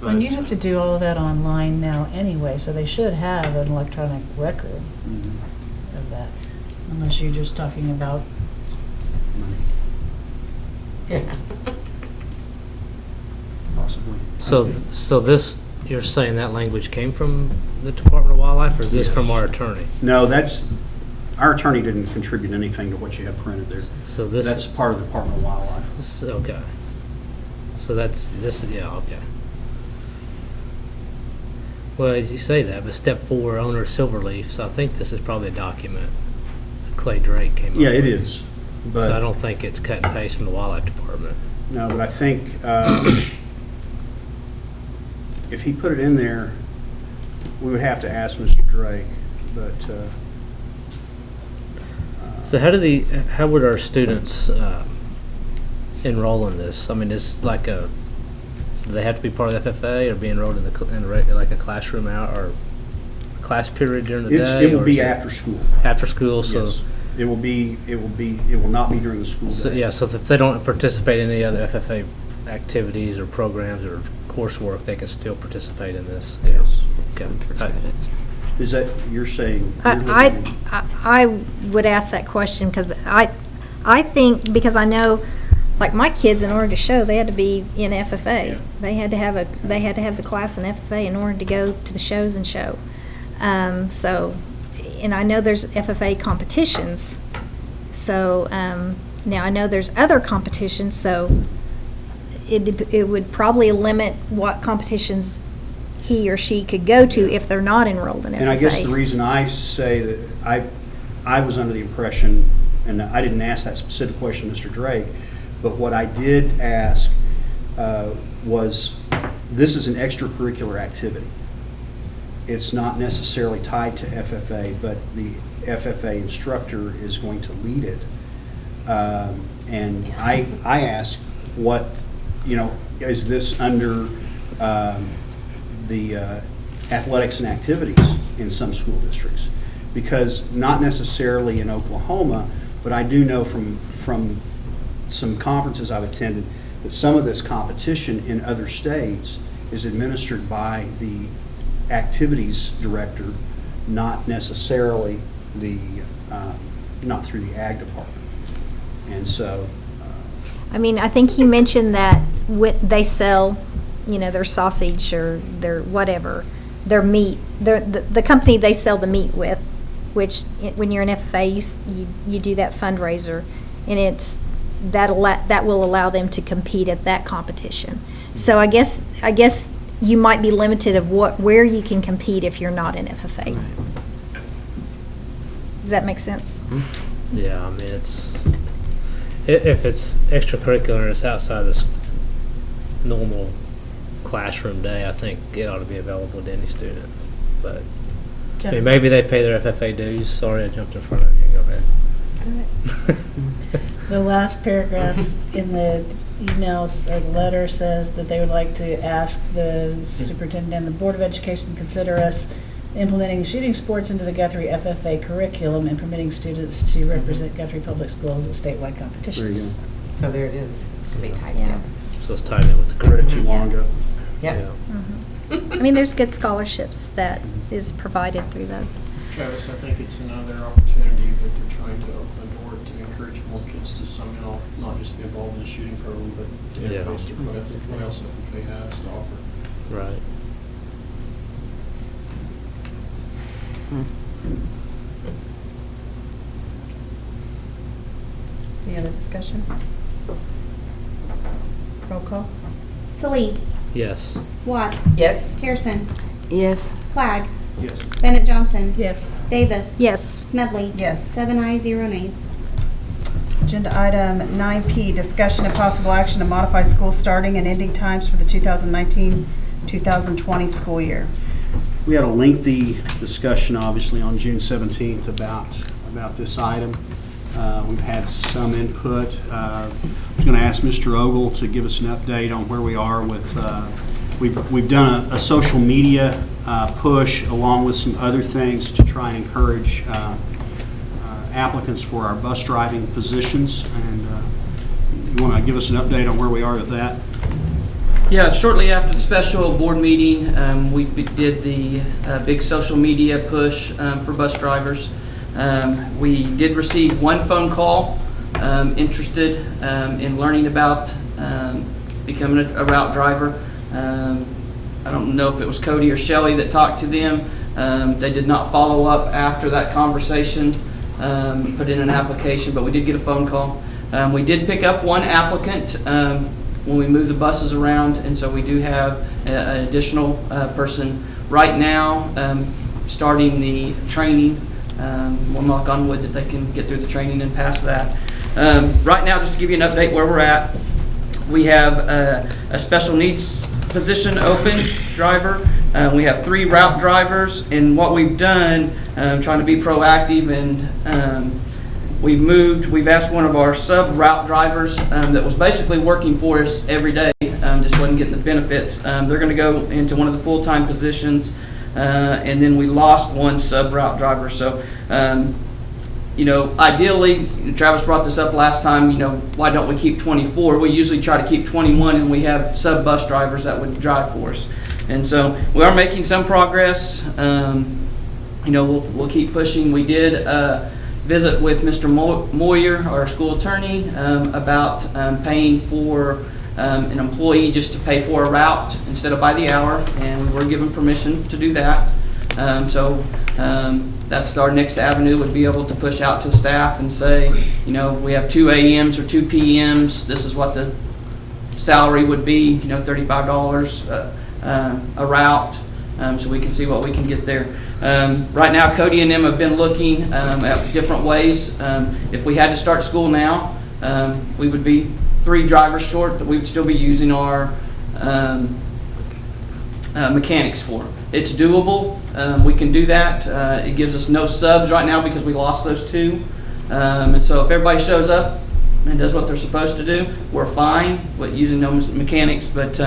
And you have to do all of that online now anyway, so they should have an electronic record of that, unless you're just talking about. Possibly. So this, you're saying that language came from the Department of Wildlife, or is this from Yes. our attorney? No, our attorney didn't contribute anything to what you have printed there. So this. That's part of the Department of Wildlife. Okay. So that's, yeah, okay. Well, as you say that, but step 4, owner Silverleaf, so I think this is probably a document that Clay Drake came up with. Yeah, it is. But So I don't think it's cut and paste from the Wildlife Department. No, but I think if he put it in there, we would have to ask Mr. Drake, but So how would our students enroll in this? I mean, is like do they have to be part of the FFA or be enrolled in like a classroom out or class period during the day? it will or be is after school. After school, so. Yes. It will not be during the school So, day. yeah, so if they don't participate in any other FFA activities or programs or coursework, they can still participate in this? Yes. Okay. Is that, you're saying? I would ask that question because I think, because I know, like my kids, in order to show, they had to be in FFA. Yeah. They had to have the class in FFA in order to go to the shows and show. So, and I know there's FFA competitions. So Now, I know there's other competitions, so it would probably limit what competitions he or she could go to if they're not enrolled in FFA. And I guess the reason I say that I was under the impression, and I didn't ask that specific question to Mr. Drake, but what I did ask was, this is an extracurricular activity. It's not necessarily tied to FFA, but the FFA instructor is going to lead it. And I asked, what, is this under the athletics and activities in some school districts? Because not necessarily in Oklahoma, but I do know from some conferences I've attended that some of this competition in other states is administered by the activities director, not necessarily not through the ag department. And so, I mean, I think he mentioned that they sell, their sausage or their whatever, their meat, the company they sell the meat with, which when you're in FFA, you do that fundraiser, and that will allow them to compete at that competition. So I guess you might be limited of where you can compete if you're not in FFA. Right. Does that make sense? Yeah, I mean, if it's extracurricular, it's outside this normal classroom day, I think it ought to be available to any student. But I mean, maybe they pay their FFA dues. Sorry, I jumped in front of you. Go ahead. The last paragraph in the email, the letter says that they would like to ask the superintendent and the Board of Education to consider us implementing shooting sports into the Guthrie FFA curriculum and permitting students to represent Guthrie Public Schools at statewide competitions. So there it is. It's going to be tied Yeah. together. So it's tied in with the curriculum. too long ago. Yep. I mean, there's good scholarships that is provided through those. Travis, I think it's another opportunity that they're trying to open the door to encourage more kids to somehow not just be involved in the shooting program, but to interface with what else FFA has to offer. Right. Any other discussion? Roll call. Salee. Yes. Watts. Yes. Pearson. Yes. Flagg. Yes. Bennett Johnson. Yes. Davis. Yes. Smedley. Yes. 7 ayes, 0 nays. Agenda item 9P, discussion and possible action to modify school starting and ending times for the 2019-2020 school year. We had a lengthy discussion, obviously, on June 17th about this item. We've had some input. I was going to ask Mr. Ogle to give us an update on where we are with, we've done a social media push along with some other things to try and encourage applicants for our bus driving positions. And you want to give us an update on where we are with that? Yeah, shortly after the special board meeting, we did the big social media push for bus drivers. We did receive one phone call interested in learning about becoming a route driver. I don't know if it was Cody or Shelley that talked to them. They did not follow up after that conversation, put in an application, but we did get a phone call. We did pick up one applicant when we move the buses around, and so we do have an additional person right now starting the training. We'll knock on wood that they can get through the training and pass that. Right now, just to give you an update where we're at, we have a special needs position open, driver. We have 3 route drivers, and what we've done, trying to be proactive, and we've asked one of our sub-route drivers that was basically working for us every day, just wasn't getting the benefits. They're going to go into one of the full-time positions, and then we lost one sub-route driver. So, ideally, Travis brought this up last time, why don't we keep 24? We usually try to keep 21, and we have sub-bus drivers that would drive for us. And so we are making some progress. We'll keep pushing. We did visit with Mr. Moyer, our school attorney, about paying for an employee just to pay for a route instead of by the hour, and we're given permission to do that. That's our next avenue, would be able to push out to staff and say, we have 2 AMs or 2 PMs, this is what the salary would be, $35 a route, so we can see what we can get there. Right now, Cody and them have been looking at different ways. If we had to start school now, we would be 3 drivers short that we would still be using our mechanics for. It's doable. We can do that. It gives us no subs right now because we lost those 2. And so if everybody shows up and does what they're supposed to do, we're fine with using those mechanics. But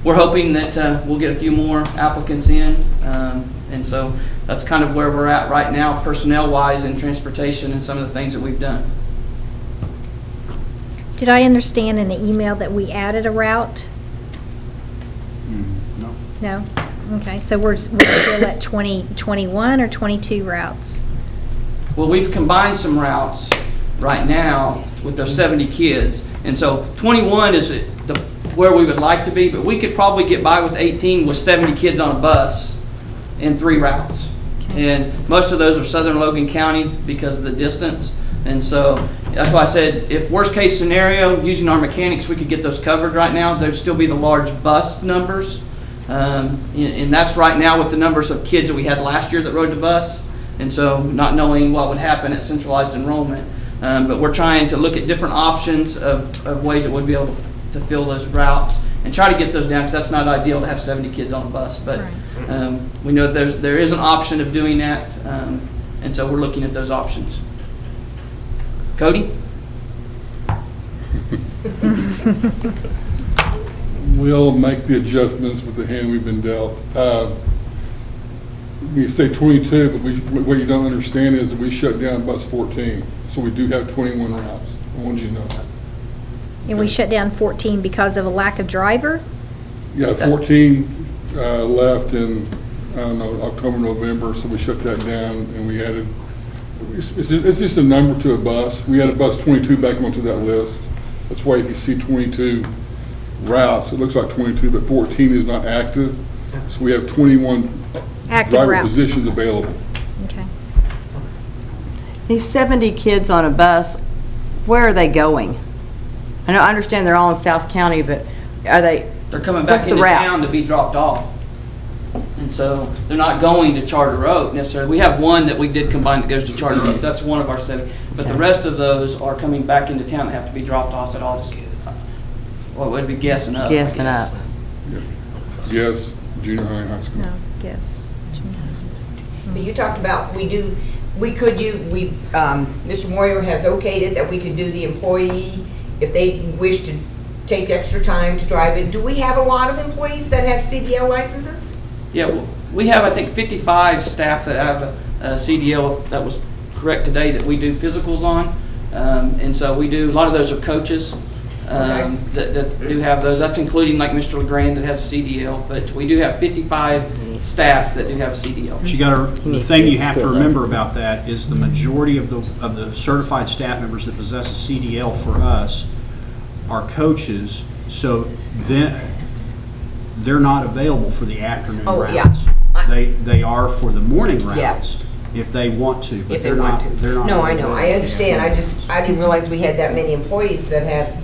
we're hoping that we'll get a few more applicants in. And so that's kind of where we're at right now, personnel-wise, in transportation and some of the things that we've done. Did I understand in the email that we added a route? No. No? Okay, so we're still at 21 or 22 routes? Well, we've combined some routes right now with those 70 kids. And so 21 is where we would like to be, but we could probably get by with 18 with 70 kids on a bus in 3 routes. And most of those are Southern Logan County because of the distance. And so that's why I said, if worst case scenario, using our mechanics, we could get those covered right now. There'd still be the large bus numbers. And that's right now with the numbers of kids that we had last year that rode the bus. And so not knowing what would happen at centralized enrollment. But we're trying to look at different options of ways that we'd be able to fill those routes and try to get those down, because that's not ideal to have 70 kids on a bus. But we know there is an option of doing that. And so we're looking at those options. Cody? We'll make the adjustments with the hand we've been dealt. You say 22, but what you don't understand is that we shut down bus 14, so we do have 21 routes. I wanted you to know that. And we shut down 14 because of a lack of driver? Yeah, 14 left in, I don't know, October, November, so we shut that down, and we added, it's just a number to a bus. We added bus 22 back onto that list. That's why if you see 22 routes, it looks like 22, but 14 is not active. So we have 21 Active driver routes. positions available. Okay. These 70 kids on a bus, where are they going? I understand they're all in South County, but are they? They're coming back into town to be dropped off. And so they're not going to Charter Oak necessarily. We have one that we did combine that goes to Charter Oak. That's one of our 70. But the rest of those are coming back into town and have to be dropped off at all. Well, would be guessing up. Guessing up. Yes, junior high and high school. No, guess. But you talked about, Mr. Moyer has okayed it that we could do the employee if they wish to take extra time to drive it. Do we have a lot of employees that have CDL licenses? Yeah, well, we have, I think, 55 staff that have a CDL, that was correct today, that we do physicals on. And so we do, a lot of those are coaches that do have those. That's including like Mr. LeGrand that has a CDL, but we do have 55 staff that do have a CDL. But the thing you have to remember about that is the majority of the certified staff members that possess a CDL for us are coaches, so then they're not available for the afternoon routes. They are for the morning routes if they want to, but they're not. No, I know, I understand. I didn't realize we had that many employees that had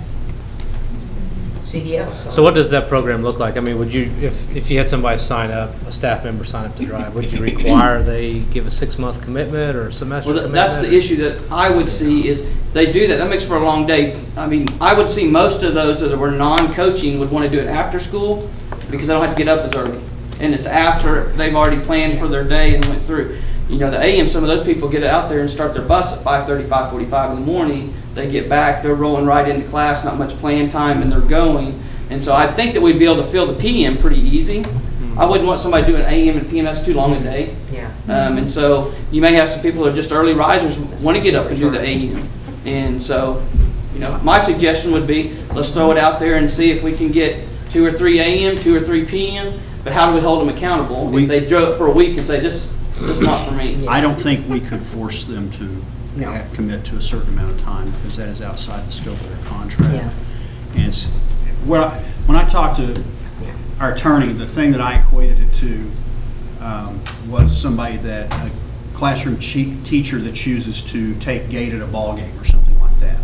CDLs. So what does that program look like? I mean, would you, if you had somebody sign up, a staff member sign up to drive, would you require they give a 6-month commitment or a semester commitment? That's the issue that I would see is they do that. That makes for a long day. I mean, I would see most of those that were non-coaching would want to do it after school because they don't have to get up as early. And it's after they've already planned for their day and went through. You know, the AM, some of those people get out there and start their bus at 5:30, 5:45 in the morning. They get back, they're rolling right into class, not much playing time, and they're going. And so I think that we'd be able to fill the PM pretty easy. I wouldn't want somebody doing AM and PM, that's too long a day. Yeah. And so you may have some people that are just early risers, want to get up and do the AM. And so, you know, my suggestion would be, let's throw it out there and see if we can get 2 or 3 AM, 2 or 3 PM, but how do we hold them accountable? If they drove it for a week and say, this is not for me. I don't think we could force them to commit to a certain amount of time because that is outside the scope of their contract. Yeah. And it's, when I talked to our attorney, the thing that I equated it to was somebody that, a classroom teacher that chooses to take gate at a ball game or something like that.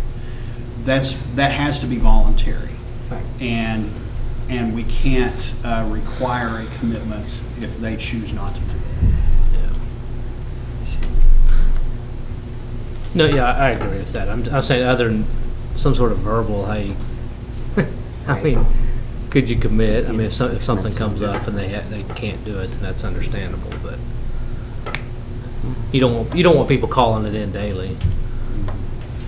That has to be voluntary. And we can't require a commitment if they choose not to do it. No, yeah, I agree with that. I'm saying other than some sort of verbal, hey, I mean, could you commit? I mean, if something comes up and they can't do it, then that's understandable, but you don't want people calling it in daily.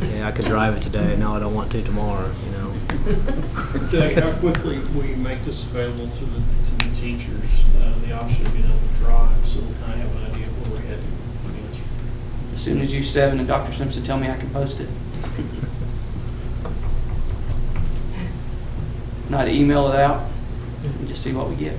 Yeah, I can drive it today. No, I don't want to tomorrow, you know. Doug, how quickly will you make this available to the teachers, the option of being able to drive, so we kind of have an idea of where we're headed? As soon as you 7 and Dr. Simpson tell me I can post it. Not email it out and just see what we get.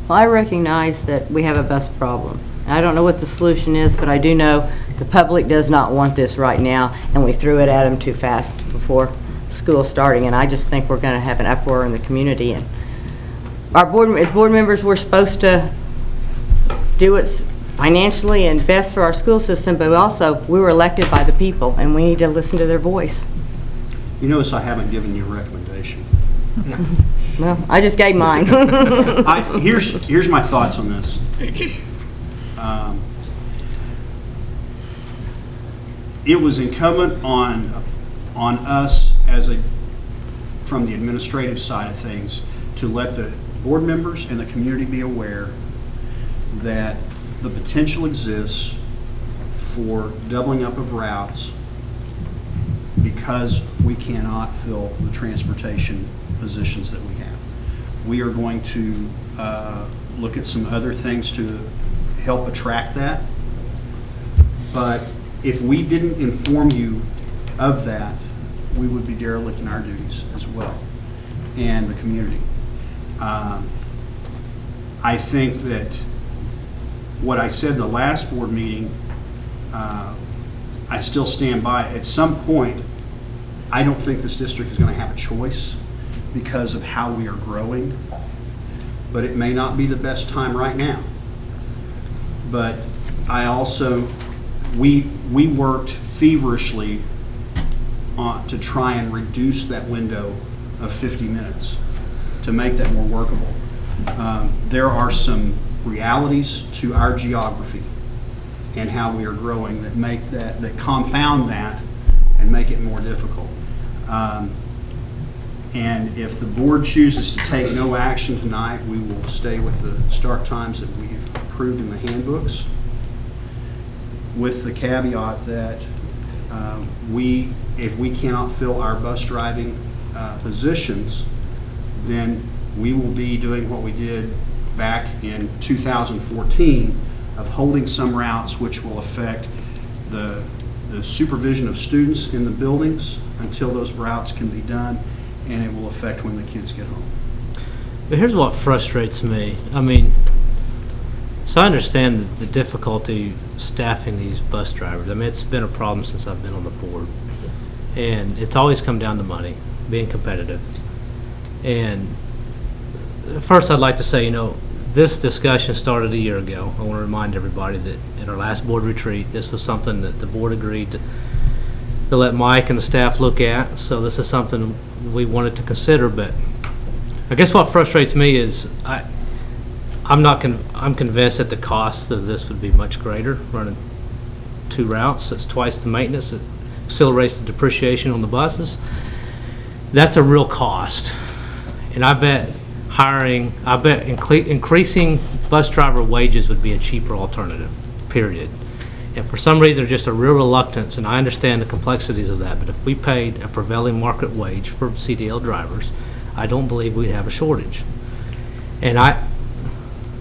Well, I recognize that we have a bus problem. I don't know what the solution is, but I do know the public does not want this right now, and we threw it at them too fast before school starting, and I just think we're going to have an uproar in the community. And as board members, we're supposed to do what's financially and best for our school system, but we were elected by the people, and we need to listen to their voice. You notice I haven't given you a recommendation. Well, I just gave mine. Here's my thoughts on this. It was incumbent on us from the administrative side of things to let the board members and the community be aware that the potential exists for doubling up of routes because we cannot fill the transportation positions that we have. We are going to look at some other things to help attract that. But if we didn't inform you of that, we would be derelict in our duties as well, and the community. I think that what I said the last board meeting, I still stand by. At some point, I don't think this district is going to have a choice because of how we are growing, but it may not be the best time right now. But I also, we worked feverishly to try and reduce that window of 50 minutes to make that more workable. There are some realities to our geography and how we are growing that confound that and make it more difficult. And if the board chooses to take no action tonight, we will stay with the start times that we've approved in the handbooks, with the caveat that if we cannot fill our bus driving positions, then we will be doing what we did back in 2014 of holding some routes which will affect the supervision of students in the buildings until those routes can be done, and it will affect when the kids get home. But here's what frustrates me. I mean, so I understand the difficulty staffing these bus drivers. I mean, it's been a problem since I've been on the board. And it's always come down to money, being competitive. And first I'd like to say, this discussion started a year ago. I want to remind everybody that at our last board retreat, this was something that the board agreed to let Mike and the staff look at. So this is something we wanted to consider. But I guess what frustrates me is I'm convinced that the cost of this would be much greater, running 2 routes. It's twice the maintenance. It accelerates the depreciation on the buses. That's a real cost. And I bet increasing bus driver wages would be a cheaper alternative, period. And for some reason, there's just a real reluctance, and I understand the complexities of that, but if we paid a prevailing market wage for CDL drivers, I don't believe we'd have a shortage.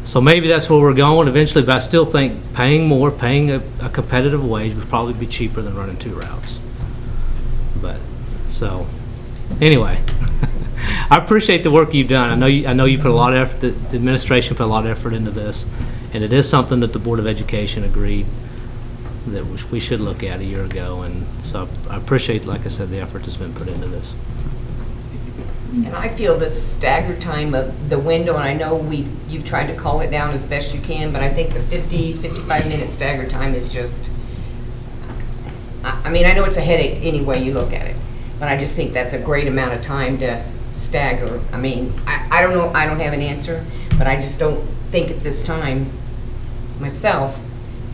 So maybe that's where we're going eventually, but I still think paying a competitive wage would probably be cheaper than running 2 routes. Anyway, I appreciate the work you've done. I know you put a lot of effort, the administration put a lot of effort into this, and it is something that the Board of Education agreed that we should look at a year ago, and so I appreciate, like I said, the effort that's been put into this. And I feel the stagger time of the window, and I know you've tried to call it down as best you can, but I think the 55-minute stagger time is just, I mean, I know it's a headache any way you look at it, but I just think that's a great amount of time to stagger. I mean, I don't know, I don't have an answer, but I just don't think at this time, myself,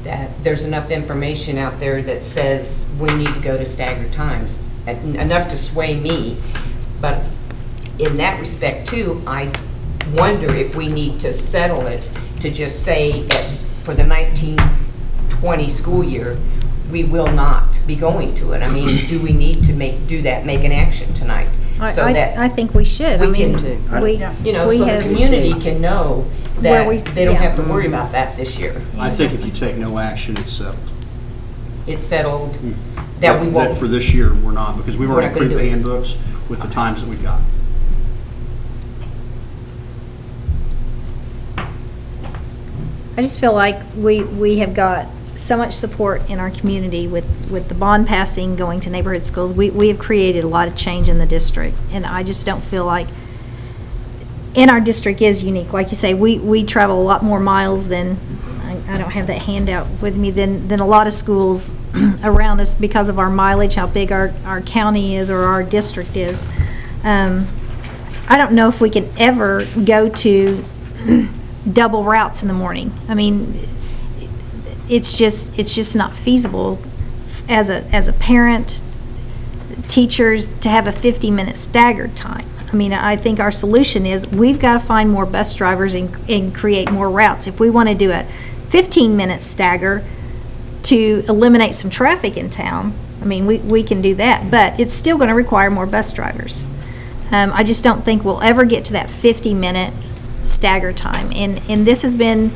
that there's enough information out there that says we need to go to staggered times, enough to sway me. But in that respect too, I wonder if we need to settle it to just say that for the 1920 school year, we will not be going to it. I mean, do we need to make an action tonight? So that I think we should. I we mean, can, we, you know, we so have- the community can know Where that we- they don't yeah. have to worry about that this year. I think if you take no action, it's settled. It's settled that we That won't. for this year, we're not, because we've We're already not gonna approved do the it. handbooks with the times that we've got. I just feel like we have got so much support in our community with the bond passing, going to neighborhood schools. We have created a lot of change in the district, and I just don't feel like, and our district is unique. Like you say, we travel a lot more miles than, I don't have that handout with me, than a lot of schools around us because of our mileage, how big our county is or our district is. I don't know if we can ever go to double routes in the morning. I mean, it's just not feasible as a parent, teachers, to have a 50-minute staggered time. I mean, I think our solution is we've got to find more bus drivers and create more routes. If we want to do a 15-minute stagger to eliminate some traffic in town, I mean, we can do that, but it's still going to require more bus drivers. I just don't think we'll ever get to that 50-minute stagger time. And this has been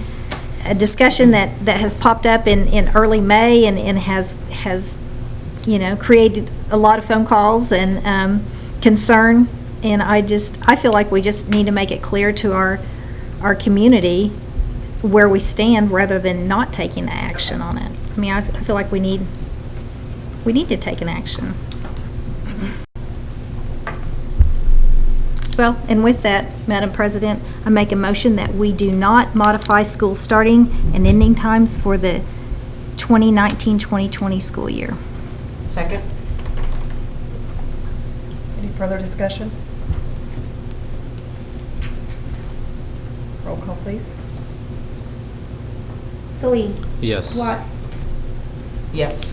a discussion that has popped up in early May and has created a lot of phone calls and concern. And I feel like we just need to make it clear to our community where we stand rather than not taking action on it. I mean, I feel like we need to take an action. Well, and with that, Madam President, I make a motion that we do not modify school starting and ending times for the 2019-2020 school year. Second? Any further discussion? Roll call, please. Salee. Yes. Watts. Yes.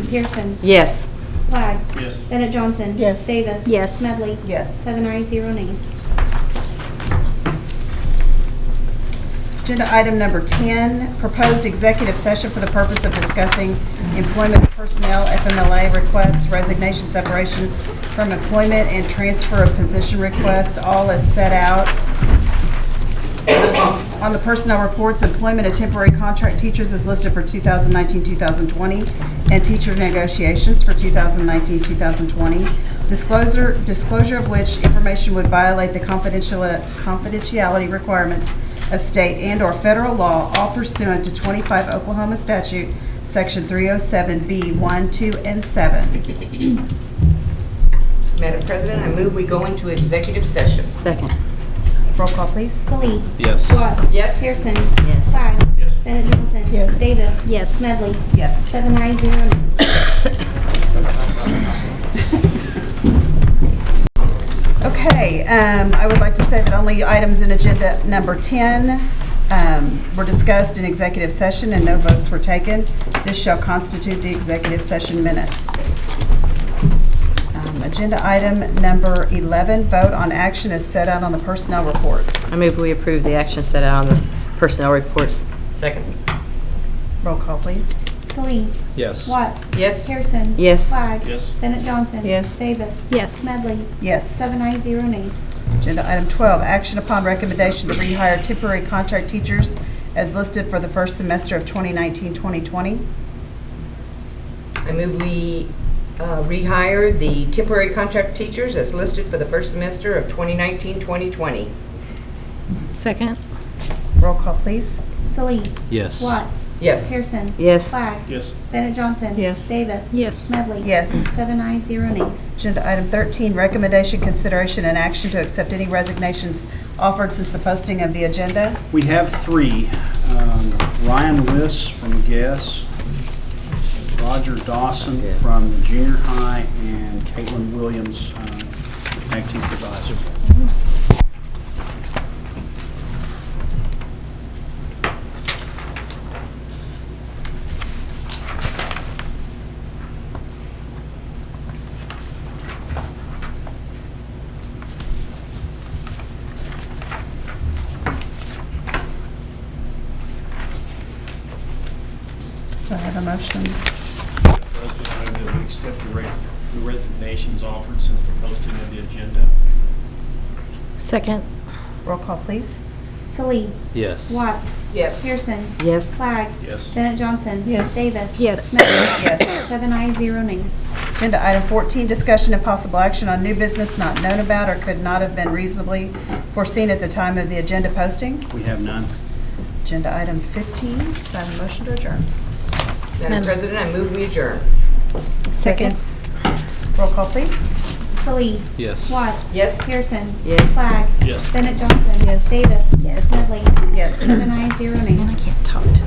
Pearson. Yes. Flagg. Yes. Bennett Johnson. Yes. Davis. Yes. Smedley. Yes. 7 ayes, 0 nays. Agenda item number 10, proposed executive session for the purpose of discussing employment personnel, FMLA requests, resignation, separation from employment, and transfer of position requests, all as set out on the personnel reports. Employment of temporary contract teachers is listed for 2019-2020, and teacher negotiations for 2019-2020. Disclosure of which information would violate the confidentiality requirements of state and/or federal law, all pursuant to 25 Oklahoma statute, section 307B 1, 2, and 7. Madam President, I move we go into executive session. Second. Roll call, please. Salee. Yes. Watts. Yes. Pearson. Yes. Flagg. Yes. Bennett Johnson. Yes. Davis. Yes. Smedley. Yes. 7 ayes, 0 nays. Okay, I would like to say that only items in agenda number 10 were discussed in executive session and no votes were taken. This shall constitute the executive session minutes. Agenda item number 11, vote on action as set out on the personnel reports. I move we approve the action set out on the personnel reports. Second? Roll call, please. Salee. Yes. Watts. Yes. Pearson. Yes. Flagg. Yes. Bennett Johnson. Yes. Davis. Yes. Smedley. Yes. 7 ayes, 0 nays. Agenda item 12, action upon recommendation to rehire temporary contract teachers as listed for the first semester of 2019-2020. I move we rehire the temporary contract teachers as listed for the first semester of 2019-2020. Second. Roll call, please. Salee. Yes. Watts. Yes. Pearson. Yes. Flagg. Yes. Bennett Johnson. Yes. Davis. Yes. Smedley. Yes. 7 ayes, 0 nays. Agenda item 13, recommendation, consideration, and action to accept any resignations offered since the posting of the agenda. We have 3. Ryan Liss from Guess, Roger Dawson from the junior high, and Caitlin Williams, ag teacher advisor. Do I have a motion? President, I move that we accept the resignations offered since the posting of the agenda. Second. Roll call, please. Salee. Yes. Watts. Yes. Pearson. Yes. Flagg. Yes. Bennett Johnson. Yes. Davis. Yes. Smedley. Yes. 7 ayes, 0 nays. Agenda item 14, discussion and possible action on new business not known about or could not have been reasonably foreseen at the time of the agenda posting. We have none. Agenda item 15, do I have a motion to adjourn? Madam President, I move we adjourn. Second. Roll call, please. Salee. Yes. Watts. Yes. Pearson. Yes. Flagg. Yes. Bennett Johnson. Yes. Davis. Yes. Smedley. Yes. 7 ayes, 0 nays. I can't talk to